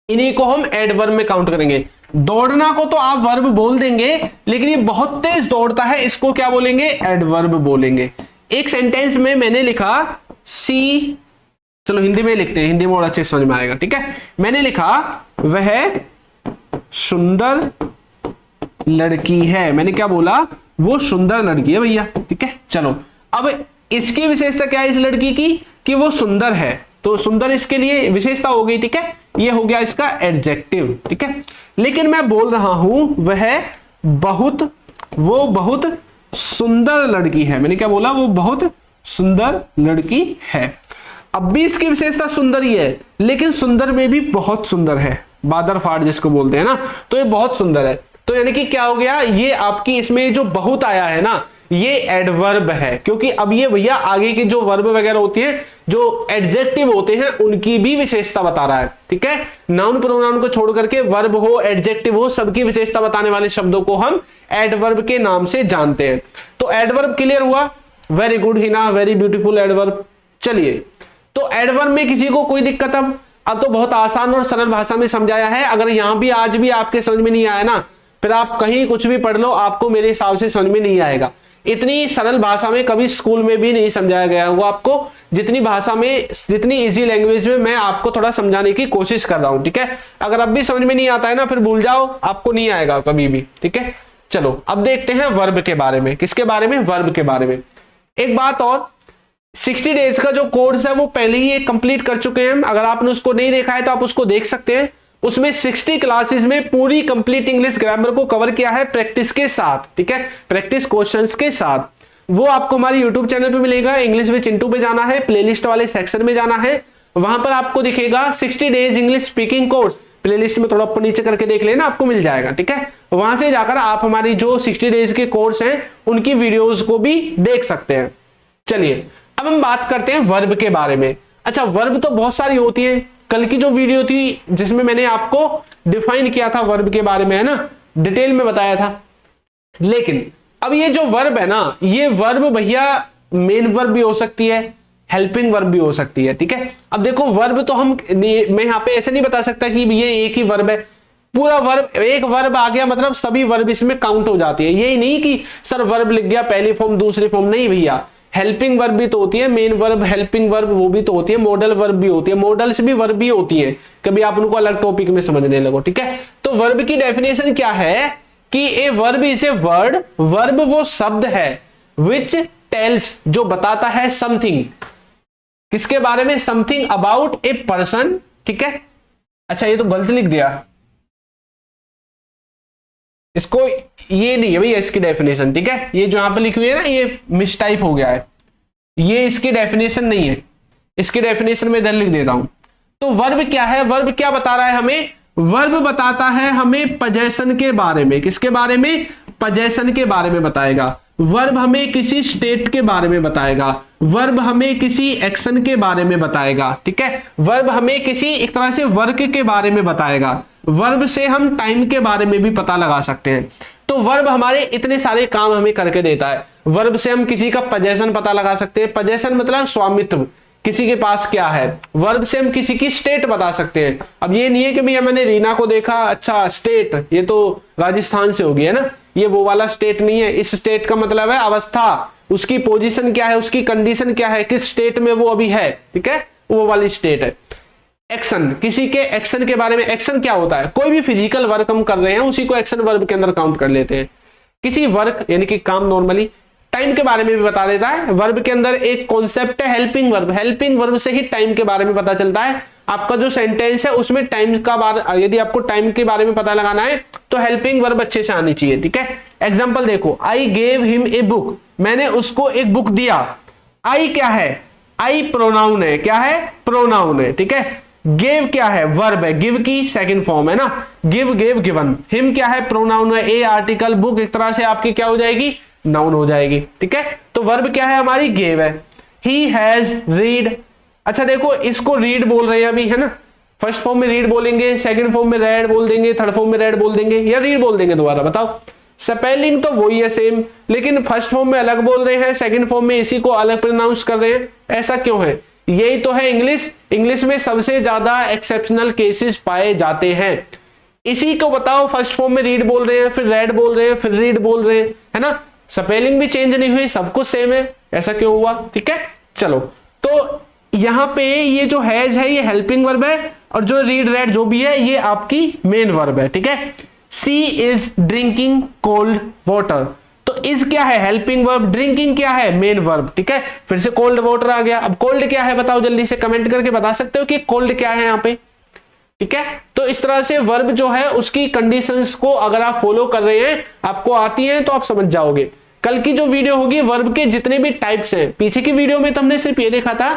इन्हीं को हम एडवर्ब में काउंट करेंगे। दौड़ना को तो आप वर्ब बोल देंगे, लेकिन ये बहुत तेज दौड़ता है, इसको क्या बोलेंगे? एडवर्ब बोलेंगे। एक सेंटेंस में मैंने लिखा सी, चलो हिंदी में लिखते हैं, हिंदी में और अच्छे समझ में आएगा। ठीक है, मैंने लिखा वह सुंदर लड़की है। मैंने क्या बोला? वो सुंदर लड़की है भैया। ठीक है, चलो अब इसकी विशेषता क्या है इस लड़की की? कि वो सुंदर है, तो सुंदर इसके लिए विशेषता हो गई। ठीक है, ये हो गया इसका एडजेक्टिव। ठीक है, लेकिन मैं बोल रहा हूं वो बहुत सुंदर लड़की है। मैंने क्या बोला? वो बहुत सुंदर लड़की है। अब भी इसकी विशेषता सुंदर ही है, लेकिन सुंदर में भी बहुत सुंदर है, बादर फाड़ जिसको बोलते हैं ना, तो ये बहुत सुंदर है। तो यानी कि क्या हो गया? ये आपकी इसमें जो बहुत आया है ना, ये एडवर्ब है, क्योंकि अब ये भैया आगे की जो वर्ब वगैरह होती है, जो एडजेक्टिव होते हैं, उनकी भी विशेषता बता रहा है। ठीक है, नाउन प्रोनाउन को छोड़ करके वर्ब हो, एडजेक्टिव हो, सबकी विशेषता बताने वाले शब्दों को हम एडवर्ब के नाम से जानते हैं। तो एडवर्ब क्लियर हुआ? Very good Hina, very beautiful adverb. चलिए, तो एडवर्ब में किसी को कोई दिक्कत? अब तो बहुत आसान और सरल भाषा में समझाया है। अगर यहां भी आज भी आपके समझ में नहीं आया ना, फिर आप कहीं कुछ भी पढ़ लो, आपको मेरे हिसाब से समझ में नहीं आएगा। इतनी सरल भाषा में कभी स्कूल में भी नहीं समझाया गया होगा आपको, जितनी भाषा में, जितनी इजी लैंग्वेज में मैं आपको थोड़ा समझाने की कोशिश कर रहा हूं। ठीक है, अगर अब भी समझ में नहीं आता है ना, फिर भूल जाओ, आपको नहीं आएगा कभी भी। ठीक है, चलो अब देखते हैं वर्ब के बारे में। किसके बारे में? वर्ब के बारे में। एक बात और, 60 डेज का जो कोर्स है वो पहले ही कंप्लीट कर चुके हैं। अगर आपने उसको नहीं देखा है तो आप उसको देख सकते हैं। उसमें 60 क्लासेस में पूरी कंप्लीट इंग्लिश ग्रामर को कवर किया है प्रैक्टिस के साथ। ठीक है, प्रैक्टिस क्वेश्चंस के साथ। वो आपको हमारे यूट्यूब चैनल पे मिलेगा। इंग्लिश विद चिंटू पे जाना है, प्लेलिस्ट वाले सेक्शन में जाना है, वहां पर आपको दिखेगा 60 days English speaking course playlist में थोड़ा ऊपर नीचे करके देख लेना, आपको मिल जाएगा। ठीक है, वहां से जाकर आप हमारी जो 60 डेज के कोर्स हैं उनकी वीडियोस को भी देख सकते हैं। चलिए अब हम बात करते हैं वर्ब के बारे में। अच्छा, वर्ब तो बहुत सारी होती है। कल की जो वीडियो थी जिसमें मैंने आपको डिफाइन किया था वर्ब के बारे में, है ना, डिटेल में बताया था। लेकिन अब ये जो वर्ब है ना, ये वर्ब भैया मेन वर्ब भी हो सकती है, हेल्पिंग वर्ब भी हो सकती है। ठीक है, अब देखो वर्ब तो मैं यहाँ पे ऐसे नहीं बता सकता कि ये एक ही वर्ब है। पूरा वर्ब, एक वर्ब आ गया मतलब सभी वर्ब इसमें काउंट हो जाती है। यही नहीं कि सर वर्ब लिख गया पहली फॉर्म दूसरी फॉर्म, नहीं भैया, हेल्पिंग वर्ब भी तो होती है, मेन वर्ब, हेल्पिंग वर्ब वो भी तो होती है, मॉडल वर्ब भी होती है, मॉडल्स भी वर्ब भी होती है। कभी आप उनको अलग टॉपिक में समझने लगो। ठीक है, तो वर्ब की डेफिनेशन क्या है कि a verb is a word, verb वो शब्द है विच टेल्स, जो बताता है समथिंग, किसके बारे में, समथिंग अबाउट ए पर्सन। ठीक है, अच्छा ये तो गलत लिख दिया, इसको ये नहीं है भैया इसकी डेफिनेशन। ठीक है, ये जो यहां पे लिखी हुई है ना, ये मिसटाइप हो गया है, ये इसकी डेफिनेशन नहीं है, इसकी डेफिनेशन में इधर लिख देता हूं। तो वर्ब क्या है, वर्ब क्या बता रहा है हमें, वर्ब बताता है हमें पोजेशन के बारे में, किसके बारे में, पोजेशन के बारे में बताएगा। वर्ब हमें किसी स्टेट के बारे में बताएगा, वर्ब हमें किसी एक्शन के बारे में बताएगा। ठीक है, वर्ब हमें किसी एक तरह से वर्क के बारे में बताएगा। वर्ब से हम टाइम के बारे में भी पता लगा सकते हैं। तो वर्ब हमारे इतने सारे काम हमें करके देता है। वर्ब से हम किसी का पोजेशन पता लगा सकते हैं, पोजेशन मतलब स्वामित्व, किसी के पास क्या है। वर्ब से हम किसी की स्टेट बता सकते हैं। अब ये नहीं है कि भैया मैंने रीना को देखा, अच्छा स्टेट, ये तो राजस्थान से होगी, है ना, ये वो वाला स्टेट नहीं है। इस स्टेट का मतलब है अवस्था, उसकी पोजीशन क्या है, उसकी कंडीशन क्या है, किस स्टेट में वो अभी है। ठीक है, वो वाली स्टेट है। एक्शन, किसी के एक्शन के बारे में, एक्शन क्या होता है, कोई भी फिजिकल वर्क हम कर रहे हैं उसी को एक्शन वर्ब के अंदर काउंट कर लेते हैं। किसी वर्क यानी कि काम, नॉर्मली टाइम के बारे में भी बता देता है। वर्ब के अंदर एक कॉन्सेप्ट है हेल्पिंग वर्ब, हेल्पिंग वर्ब से ही टाइम के बारे में पता चलता है। आपका जो सेंटेंस है उसमें टाइम का यदि आपको टाइम के बारे में पता लगाना है तो हेल्पिंग वर्ब अच्छे से आनी चाहिए। ठीक है, एग्जांपल देखो, I gave him a book, मैंने उसको एक बुक दिया। आई क्या है, आई प्रोनाउन है, क्या है, प्रोनाउन है। ठीक है, गिव क्या है, वर्ब है, गिव की सेकंड फॉर्म है ना, गिव, गिव, गिवन। हिम क्या है, प्रोनाउन है, ए आर्टिकल, बुक एक तरह से आपकी क्या हो जाएगी, नाउन हो जाएगी। ठीक है, तो वर्ब क्या है हमारी, गिव है। ही हैज रीड, अच्छा देखो इसको रीड बोल रहे हैं अभी, है ना, फर्स्ट फॉर्म में रीड बोलेंगे, सेकंड फॉर्म में रेड बोल देंगे, थर्ड फॉर्म में रेड बोल देंगे या रीड बोल देंगे, दोबारा बताओ। स्पेलिंग तो वही है सेम, लेकिन फर्स्ट फॉर्म में अलग बोल रहे हैं, सेकंड फॉर्म में इसी को अलग प्रोनाउंस कर रहे हैं। ऐसा क्यों है, यही तो है इंग्लिश। इंग्लिश में सबसे ज्यादा एक्सेप्शनल केसेस पाए जाते हैं। इसी को बताओ, फर्स्ट फॉर्म में रीड बोल रहे हैं, फिर रेड बोल रहे हैं, फिर रीड बोल रहे हैं, है ना, स्पेलिंग भी चेंज नहीं हुई, सब कुछ सेम है। ऐसा क्यों हुआ, ठीक है। चलो, तो यहां पे ये जो हैज है ये हेल्पिंग वर्ब है, और जो रीड रेड जो भी है ये आपकी मेन वर्ब है। ठीक है, सी इज ड्रिंकिंग कोल्ड वाटर, तो इज क्या है, हेल्पिंग वर्ब, ड्रिंकिंग क्या है, मेन वर्ब। ठीक है, फिर से कोल्ड वाटर आ गया। अब कोल्ड क्या है बताओ, जल्दी से कमेंट करके बता सकते हो कि कोल्ड क्या है यहाँ पे। ठीक है, तो इस तरह से वर्ब जो है उसकी कंडीशंस को अगर आप फॉलो कर रहे हैं, आपको आती हैं, तो आप समझ जाओगे। कल की जो वीडियो होगी वर्ब के जितने भी टाइप्स हैं, पीछे की वीडियो में तो हमने सिर्फ ये देखा था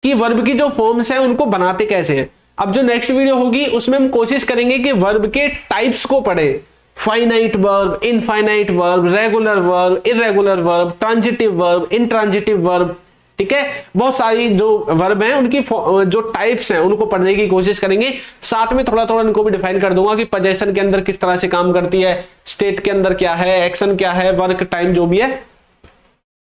कि वर्ब की जो फॉर्म्स हैं उनको बनाते कैसे हैं। अब जो नेक्स्ट वीडियो होगी उसमें हम कोशिश करेंगे कि वर्ब के टाइप्स को पढ़े, finite verb, infinite verb, regular verb, irregular verb, transitive verb, intransitive verb. ठीक है, बहुत सारी जो वर्ब हैं उनकी जो टाइप्स हैं उनको पढ़ने की कोशिश करेंगे। साथ में थोड़ा थोड़ा इनको भी डिफाइन कर दूंगा कि पोजीशन के अंदर किस तरह से काम करती है, स्टेट के अंदर क्या है, एक्शन क्या है, वर्क टाइम जो भी है,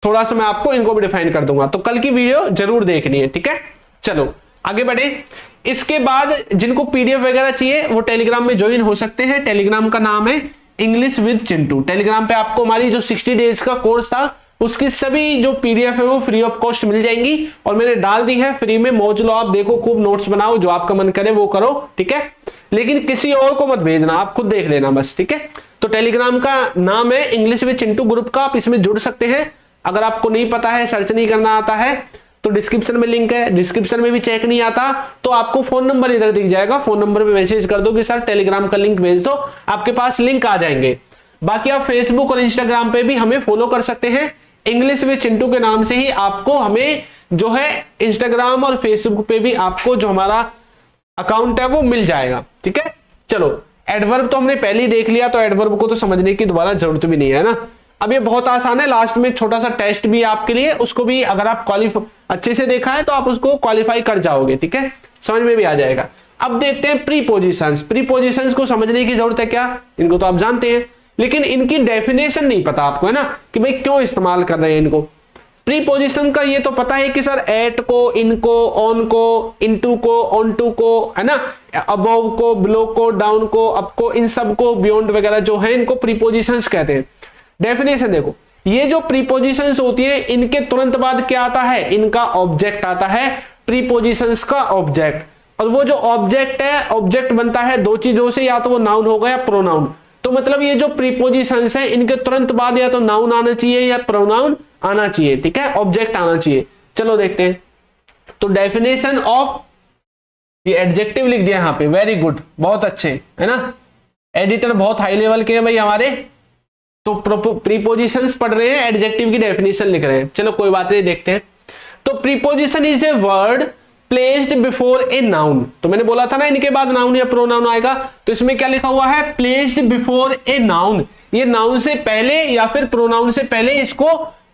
थोड़ा सा मैं आपको इनको भी डिफाइन कर दूंगा। तो कल की वीडियो जरूर देखनी है। ठीक है, चलो आगे बढ़े। इसके बाद जिनको पीडीएफ वगैरह चाहिए वो टेलीग्राम में ज्वाइन हो सकते हैं। टेलीग्राम का नाम है इंग्लिश विद चिंटू। टेलीग्राम पे आपको हमारी जो 60 डेज का कोर्स था उसकी सभी जो पीडीएफ है वो फ्री ऑफ कॉस्ट मिल जाएंगी, और मैंने डाल दी है फ्री में। मौज लो, आप देखो, खूब नोट्स बनाओ, जो आपका मन करे वो करो। ठीक है, लेकिन किसी और को मत भेजना, आप खुद देख लेना बस। ठीक है, तो टेलीग्राम का नाम है इंग्लिश विद चिंटू ग्रुप का, आप इसमें जुड़ सकते हैं। अगर आपको नहीं पता है, सर्च नहीं करना आता है, तो डिस्क्रिप्शन में लिंक है, डिस्क्रिप्शन में भी चेक नहीं आता तो आपको फोन नंबर इधर दिख जाएगा, फोन नंबर पे मैसेज कर दो कि सर टेलीग्राम का लिंक भेज दो, आपके पास लिंक आ जाएंगे। बाकी आप फेसबुक और इंस्टाग्राम पे भी हमें फॉलो कर सकते हैं, इंग्लिश विद चिंटू के नाम से ही आपको हमें जो है इंस्टाग्राम और फेसबुक पे भी आपको जो हमारा अकाउंट है वो मिल जाएगा। ठीक है, चलो एडवर्ब तो हमने पहले ही देख लिया, तो एडवर्ब को तो समझने की दोबारा जरूरत भी नहीं है ना। अब ये बहुत आसान है, लास्ट में एक छोटा सा टेस्ट भी है आपके लिए, उसको भी अगर आप अच्छे से देखा है तो आप उसको क्वालिफाई कर जाओगे। ठीक है, समझ में भी आ जाएगा। अब देखते हैं प्रीपोजिशंस। प्रीपोजिशंस को समझने की जरूरत है क्या, इनको तो आप जानते हैं, लेकिन इनकी डेफिनेशन नहीं पता आपको, है ना, कि भाई क्यों इस्तेमाल कर रहे हैं इनको। प्रीपोजिशन का ये तो पता है कि सर एट को, इनको, ऑन को, इनटू को, ऑन टू को, है ना, अबव को, बिलो को, डाउन को, अप को, इन सब को, बियॉन्ड वगैरह जो है इनको प्रीपोजिशंस कहते हैं। डेफिनेशन देखो, ये जो प्रीपोजिशंस होती है इनके तुरंत बाद क्या आता है, इनका ऑब्जेक्ट आता है, प्रीपोजिशंस का ऑब्जेक्ट। और वो जो ऑब्जेक्ट है, ऑब्जेक्ट बनता है दो चीजों से, या तो वो नाउन होगा या प्रोनाउन। तो मतलब ये जो प्रीपोजिशंस है इनके तुरंत बाद या तो नाउन आना चाहिए या प्रोनाउन आना चाहिए। ठीक है, ऑब्जेक्ट आना चाहिए। चलो देखते हैं, तो डेफिनेशन ऑफ, ये एडजेक्टिव लिख दिया यहाँ पे, वेरी गुड, बहुत अच्छे, है ना, एडिटर बहुत हाई लेवल के हैं भाई हमारे। तो प्रीपोजिशंस पढ़ रहे हैं, एडजेक्टिव की डेफिनेशन लिख रहे हैं। चलो कोई बात नहीं, देखते हैं। तो preposition is a word placed before a noun. तो मैंने बोला था ना इनके बाद नाउन या प्रोनाउन आएगा, तो इसमें क्या लिखा हुआ है, प्लेस्ड बिफोर ए नाउन। ये नाउन से पहले या फिर प्रोनाउन से पहले इसको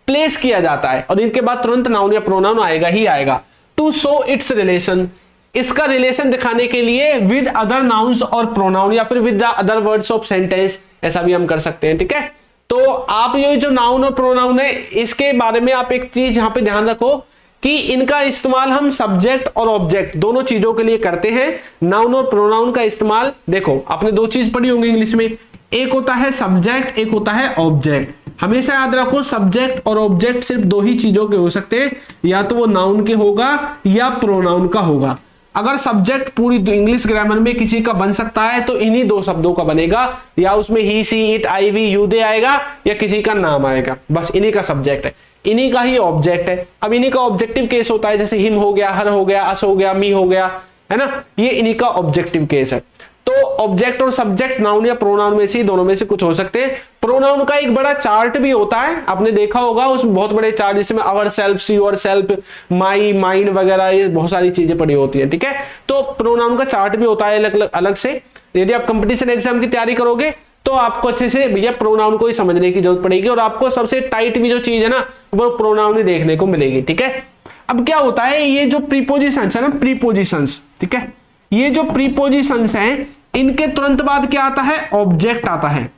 प्लेस किया जाता है, और इनके बाद तुरंत नाउन या प्रोनाउन आएगा ही आएगा। टू शो इट्स रिलेशन, इसका रिलेशन दिखाने के लिए विद अदर नाउन्स और प्रोनाउन, या फिर with the other words of sentence, ऐसा भी हम कर सकते हैं। ठीक है, तो आप ये जो नाउन और प्रोनाउन है इसके बारे में आप एक चीज यहां पे ध्यान रखो कि इनका इस्तेमाल हम सब्जेक्ट और ऑब्जेक्ट दोनों चीजों के लिए करते हैं। नाउन और प्रोनाउन का इस्तेमाल, देखो आपने दो चीज पढ़ी होंगी इंग्लिश में, एक होता है सब्जेक्ट, एक होता है ऑब्जेक्ट। हमेशा याद रखो सब्जेक्ट और ऑब्जेक्ट सिर्फ दो ही चीजों के हो सकते हैं, या तो वो नाउन के होगा या प्रोनाउन का होगा। अगर सब्जेक्ट पूरी इंग्लिश ग्रामर में किसी का बन सकता है तो इन्हीं दो शब्दों का बनेगा, या उसमें ही, she, it, I, we, you, दे आएगा, या किसी का नाम आएगा, बस इन्हीं का सब्जेक्ट है, इन्हीं का ही ऑब्जेक्ट है। अब इन्हीं का ऑब्जेक्टिव केस होता है, जैसे हिम हो गया, हर हो गया, अस हो गया, मी हो गया, है ना, ये इन्हीं का ऑब्जेक्टिव केस है। तो ऑब्जेक्ट और सब्जेक्ट नाउन या प्रोनाउन में से, दोनों में से कुछ हो सकते हैं। प्रोनाउन का एक बड़ा चार्ट भी होता है, आपने देखा होगा, उसमें बहुत बड़े चार्ट जिसमें our self, your self, my, mine वगैरह, ये बहुत सारी चीजें पड़ी होती है। ठीक है, तो प्रोनाउन का चार्ट भी होता है अलग अलग से। यदि आप कंपटीशन एग्जाम की तैयारी करोगे तो आपको अच्छे से भैया प्रोनाउन को ही समझने की जरूरत पड़ेगी, और आपको सबसे टाइट भी जो चीज है ना वो प्रोनाउन ही देखने को मिलेगी। ठीक है, अब क्या होता है, ये जो प्रीपोजिशंस है ना, प्रीपोजिशंस, ठीक है, ये जो प्रीपोजिशंस हैं इनके तुरंत बाद क्या आता है, ऑब्जेक्ट आता है।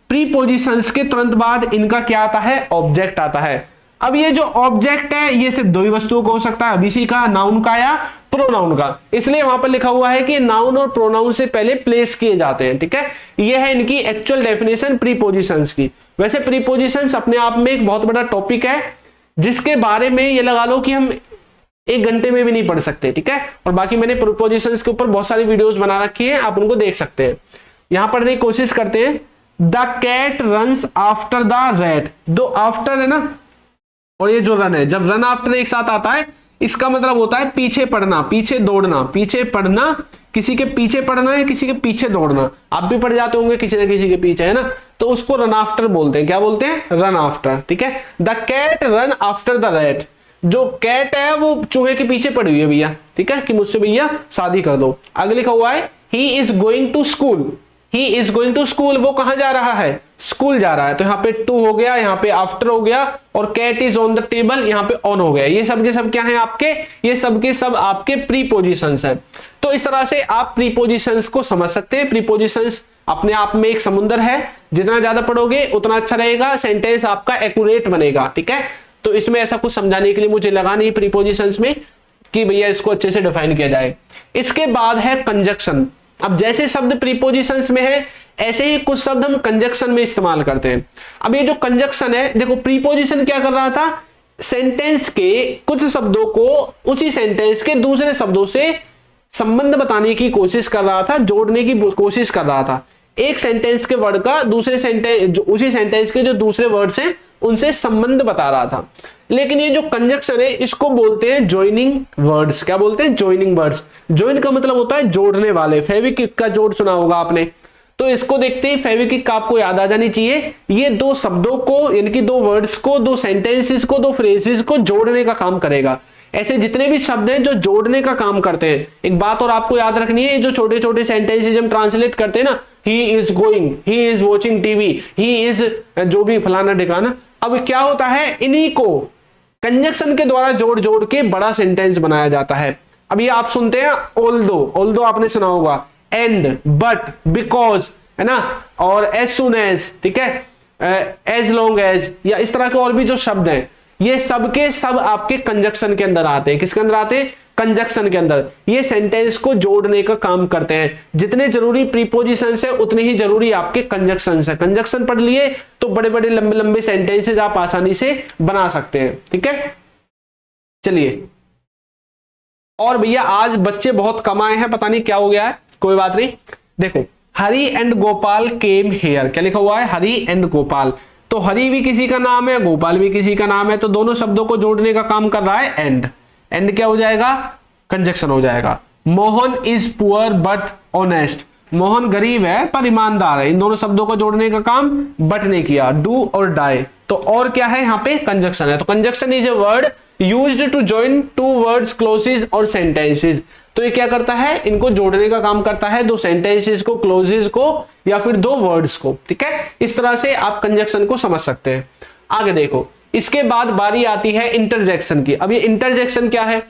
प्रीपोजिशंस के तुरंत बाद इनका क्या आता है, ऑब्जेक्ट आता है। अब ये जो ऑब्जेक्ट है ये सिर्फ दो ही वस्तुओं का हो सकता है, अभी का, नाउन का या प्रोनाउन का, इसलिए वहां पर लिखा हुआ है कि नाउन और प्रोनाउन से पहले प्लेस किए जाते हैं। ठीक है, ये है इनकी एक्चुअल डेफिनेशन प्रीपोजिशंस की। वैसे प्रीपोजिशंस अपने आप में एक बहुत बड़ा टॉपिक है, जिसके बारे में ये लगा लो कि हम एक घंटे में भी नहीं पढ़ सकते। ठीक है, और बाकी मैंने प्रीपोजिशंस के ऊपर बहुत सारी वीडियोस बना रखी है, आप उनको देख सकते हैं। यहां पढ़ने की कोशिश करते हैं। The cat runs after the rat, दो आफ्टर है ना, और ये जो रन है, जब रन आफ्टर एक साथ आता है इसका मतलब होता है पीछे पड़ना, पीछे दौड़ना, पीछे पड़ना, किसी के पीछे पड़ना है, किसी के पीछे दौड़ना। आप भी पड़ जाते होंगे किसी न किसी के पीछे, है ना, तो उसको रन आफ्टर बोलते हैं। क्या बोलते हैं, रन आफ्टर। ठीक है, the cat run after the rat, जो कैट है वो चूहे के पीछे पड़ी हुई है भैया। ठीक है, कि मुझसे भैया शादी कर दो। आगे लिखा हुआ है he is going to school, he is going to school, वो कहां जा रहा है, स्कूल जा रहा है। तो यहाँ पे टू हो गया, यहाँ पे आफ्टर हो गया, और cat is on the table यहाँ पे ऑन हो गया। ये सब के सब क्या है आपके, ये सब के सब आपके प्रीपोजिशंस हैं। तो इस तरह से आप प्रीपोजिशंस को समझ सकते हैं। प्रीपोजिशंस अपने आप में एक समुंदर है, जितना ज्यादा पढ़ोगे उतना अच्छा रहेगा, सेंटेंस आपका एक्यूरेट बनेगा। ठीक है, तो इसमें ऐसा कुछ समझाने के लिए मुझे लगा नहीं प्रीपोजिशंस में कि भैया इसको अच्छे से डिफाइन किया जाए। इसके बाद है कंजक्शन। अब जैसे शब्द प्रीपोजिशंस में है ऐसे ही कुछ शब्द हम कंजक्शन में इस्तेमाल करते हैं। अब ये जो कंजक्शन है, देखो प्रीपोजिशन क्या कर रहा था, सेंटेंस के कुछ शब्दों को उसी सेंटेंस के दूसरे शब्दों से संबंध बताने की कोशिश कर रहा था, जोड़ने की कोशिश कर रहा था। एक सेंटेंस के वर्ड का दूसरे सेंटेंस, उसी सेंटेंस के जो दूसरे वर्ड्स हैं उनसे संबंध बता रहा था। लेकिन ये जो कंजक्शन है इसको बोलते हैं जॉइनिंग वर्ड्स। क्या बोलते हैं, जॉइनिंग वर्ड्स। जॉइन का मतलब होता है जोड़ने वाले। फेविक्विक का जोड़ सुना होगा आपने, तो इसको देखते ही फेविक्विक आपको याद आ जानी चाहिए। ये दो शब्दों को, यानी कि दो वर्ड्स को, दो सेंटेंसेस को, दो फ्रेजेस को जोड़ने का काम करेगा। ऐसे जितने भी शब्द हैं जो जोड़ने का काम करते हैं। एक बात और आपको याद रखनी है, जो छोटे छोटे सेंटेंसेज हम ट्रांसलेट करते हैं ना, ही is going, he is watching TV, he is जो भी फलाना ढिकाना, अब क्या होता है, इन्हीं को कंजक्शन के द्वारा जोड़ जोड़ के बड़ा सेंटेंस बनाया जाता है। अब ये आप सुनते हैं ऑल्दो आपने सुना होगा, एंड, बट, बिकॉज, है ना, और एज सुन एज, ठीक है, एज लॉन्ग एज, या इस तरह के और भी जो शब्द हैं, ये सब के सब आपके कंजक्शन के अंदर आते हैं। किसके अंदर आते हैं? कंजक्शन के अंदर। ये सेंटेंस को जोड़ने का काम करते हैं। जितने जरूरी प्रीपोजिशंस है उतने ही जरूरी आपके कंजक्शंस है। कंजक्शन पढ़ लिए तो बड़े बड़े लंबे लंबे सेंटेंसेस आप आसानी से बना सकते हैं। ठीक है, चलिए। और भैया आज बच्चे बहुत कम आए हैं, पता नहीं क्या हो गया है, कोई बात नहीं। देखो, हरी एंड गोपाल केम हेयर, क्या लिखा हुआ है? हरी एंड गोपाल। तो हरी भी किसी का नाम है, गोपाल भी किसी का नाम है, तो दोनों शब्दों को जोड़ने का काम कर रहा है एंड। एंड क्या हो जाएगा? कंजक्शन हो जाएगा। Mohan is poor but honest, Mohan गरीब है पर ईमानदार है। इन दोनों शब्दों को जोड़ने का काम बट ने किया। डू और डाई, तो और क्या है यहाँ पे? कंजक्शन है। तो conjunction is a word used to join two words, clauses और सेंटेंसेस। तो ये क्या करता है? इनको जोड़ने का काम करता है, दो सेंटेंसेस को, क्लोजेस को, या फिर दो वर्ड्स को। ठीक है, इस तरह से आप कंजक्शन को समझ सकते हैं। आगे देखो, इसके बाद बारी आती है इंटरजेक्शन की। अब ये इंटरजेक्शन क्या है,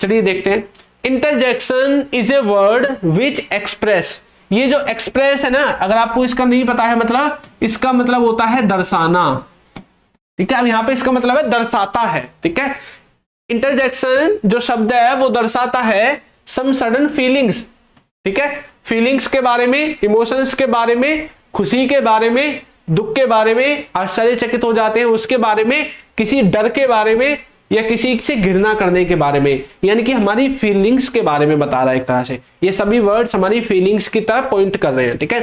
चलिए देखते हैं। Interjection is a word which express, ये जो एक्सप्रेस है ना, अगर आपको इसका नहीं पता है मतलब, इसका मतलब होता है दर्शाना। ठीक है, अब यहां पे इसका मतलब है दर्शाता है। ठीक है, इंटरजेक्शन जो शब्द है वो दर्शाता है सम सडन फीलिंग्स। ठीक है, फीलिंग्स के बारे में, इमोशंस के बारे में, खुशी के बारे में, दुख के बारे में, आश्चर्यचकित हो जाते हैं उसके बारे में, किसी डर के बारे में, या किसी से घृणा करने के बारे में, यानी कि हमारी फीलिंग्स के बारे में बता रहा है एक तरह से। ये सभी वर्ड्स हमारी फीलिंग्स की तरफ पॉइंट कर रहे हैं। ठीक है,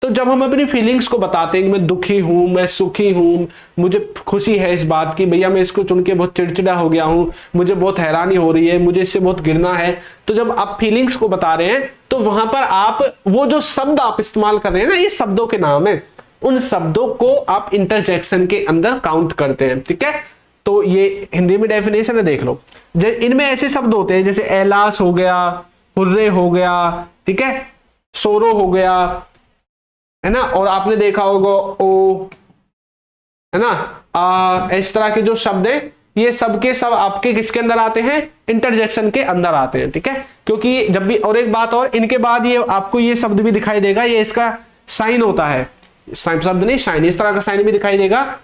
तो जब हम अपनी फीलिंग्स को बताते हैं कि मैं दुखी हूं, मैं सुखी हूं, मुझे खुशी है इस बात की, भैया मैं इसको चुन के बहुत चिड़चिड़ा हो गया हूं, मुझे बहुत हैरानी हो रही है, मुझे इससे बहुत घृणा है, तो जब आप फीलिंग्स को बता रहे हैं तो वहां पर आप वो जो शब्द आप इस्तेमाल कर रहे हैं ना, ये शब्दों के नाम है, उन शब्दों को आप इंटरजेक्शन के अंदर काउंट करते हैं। ठीक है, तो ये हिंदी में डेफिनेशन है, देख लो। इनमें ऐसे शब्द होते हैं जैसे एलास हो गया, हुर्रे हो गया, ठीक है, सोरो हो गया, है ना, और आपने देखा होगा ओ, है ना, इस तरह के जो शब्द हैं ये सब के सब आपके किसके अंदर आते हैं? इंटरजेक्शन के अंदर आते हैं। ठीक है, क्योंकि जब भी, और एक बात और, इनके बाद ये आपको ये शब्द भी दिखाई देगा, ये इसका साइन होता है, शब्द नहीं साइन, इस तरह का साइन भी दिखाई देगा।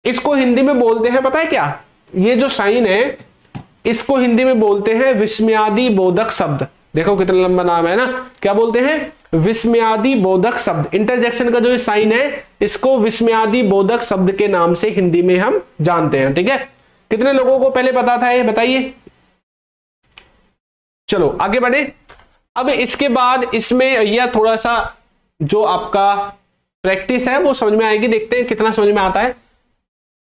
इसको हिंदी में बोलते हैं, पता है क्या? ये जो साइन है इसको हिंदी में बोलते हैं विस्मयादि बोधक शब्द। देखो कितना लंबा नाम है ना, क्या बोलते हैं? विस्मयादि बोधक शब्द। इंटरजेक्शन का जो साइन है इसको विस्मयादि बोधक शब्द के नाम से हिंदी में हम जानते हैं। ठीक है, कितने लोगों को पहले पता था ये बताइए? चलो आगे बढ़े। अब इसके बाद इसमें यह थोड़ा सा जो आपका प्रैक्टिस है वो समझ में आएगी, देखते हैं कितना समझ में आता है।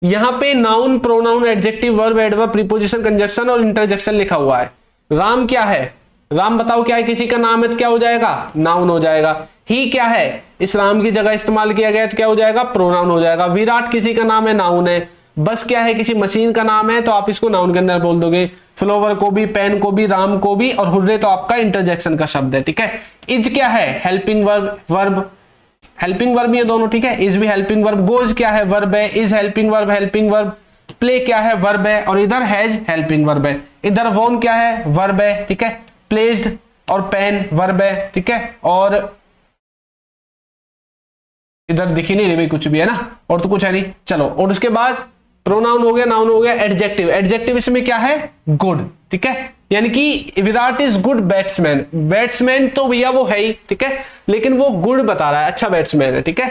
यहां पे noun, pronoun, adjective, verb, adverb, preposition, conjunction और इंटरजेक्शन लिखा हुआ है। राम क्या है? राम बताओ क्या है? किसी का नाम है तो क्या हो जाएगा? नाउन हो जाएगा। ही क्या है? इस राम की जगह इस्तेमाल किया गया तो क्या हो जाएगा? प्रोनाउन हो जाएगा। विराट किसी का नाम है? नाउन है। बस क्या है? किसी मशीन का नाम है तो आप इसको नाउन के अंदर बोल दोगे। फ्लावर को भी, पेन को भी, राम को भी, और हुर्रे तो आपका इंटरजेक्शन का शब्द है। ठीक है, इज क्या है? हेल्पिंग वर्ब, हेल्पिंग वर्ब ये दोनों। ठीक है, इज भी हेल्पिंग वर्ब। गोज क्या है? वर्ब है। Is helping verb, helping verb. Play क्या है? वर्ब है। और इधर हैज हेल्पिंग वर्ब है। इधर वोन क्या है? वर्ब है। ठीक है, प्लेस्ड और पेन वर्ब है। ठीक है, और इधर दिख ही नहीं रही कुछ भी, है ना, और तो कुछ है नहीं। चलो, और उसके बाद प्रोनाउन हो गया, नाउन हो गया, एडजेक्टिव। एडजेक्टिव इसमें क्या है? गुड। ठीक है, यानी कि Virat is good batsman. Batsman तो भैया वो है ही, ठीक है, लेकिन वो गुड बता रहा है, अच्छा बैट्समैन है। ठीक है,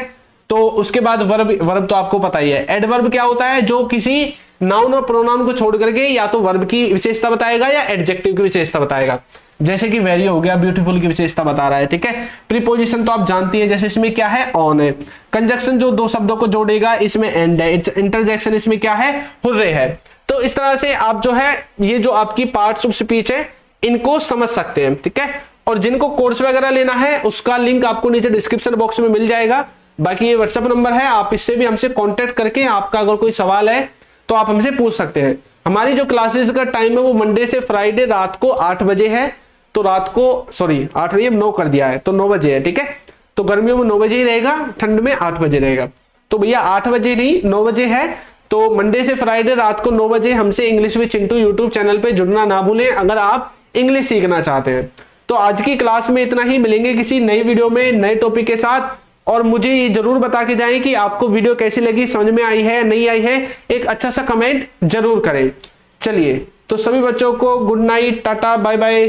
तो उसके बाद वर्ब तो आपको पता ही है। एडवर्ब क्या होता है? जो किसी नाउन और प्रोनाउन को छोड़ करके या तो वर्ब की विशेषता बताएगा या एडजेक्टिव की विशेषता बताएगा। जैसे कि वेरी हो गया, ब्यूटीफुल की विशेषता बता रहा है। ठीक है, प्रीपोजिशन तो आप जानती है, जैसे इसमें क्या है? ऑन है। कंजक्शन जो दो शब्दों को जोड़ेगा इसमें एंड है। इंटरजेक्शन इसमें क्या है? हुर्रे है। तो इस तरह से आप जो है ये जो आपकी पार्ट्स ऑफ स्पीच है इनको समझ सकते हैं। ठीक है, और जिनको कोर्स वगैरह लेना है उसका लिंक आपको नीचे डिस्क्रिप्शन बॉक्स में मिल जाएगा। बाकी ये व्हाट्सएप नंबर है, आप इससे भी हमसे कांटेक्ट करके आपका अगर कोई सवाल है तो आप हमसे पूछ सकते हैं। हमारी जो क्लासेस का टाइम है वो मंडे से फ्राइडे रात को 8 बजे है, तो रात को 8 नहीं 9 कर दिया है, तो 9 बजे है, ठीक है। तो गर्मियों में 9 बजे ही रहेगा, ठंड में 8 बजे रहेगा। तो भैया 8 बजे नहीं 9 बजे है, तो मंडे से फ्राइडे रात को 9 बजे हमसे English with Chintu YouTube channel पे जुड़ना ना भूलें अगर आप इंग्लिश सीखना चाहते हैं। तो आज की क्लास में इतना ही, मिलेंगे किसी नई वीडियो में नए टॉपिक के साथ। और मुझे ये जरूर बता के जाएं कि आपको वीडियो कैसी लगी, समझ में आई है या नहीं आई है, एक अच्छा सा कमेंट जरूर करें। चलिए, तो सभी बच्चों को good night, tata, bye bye.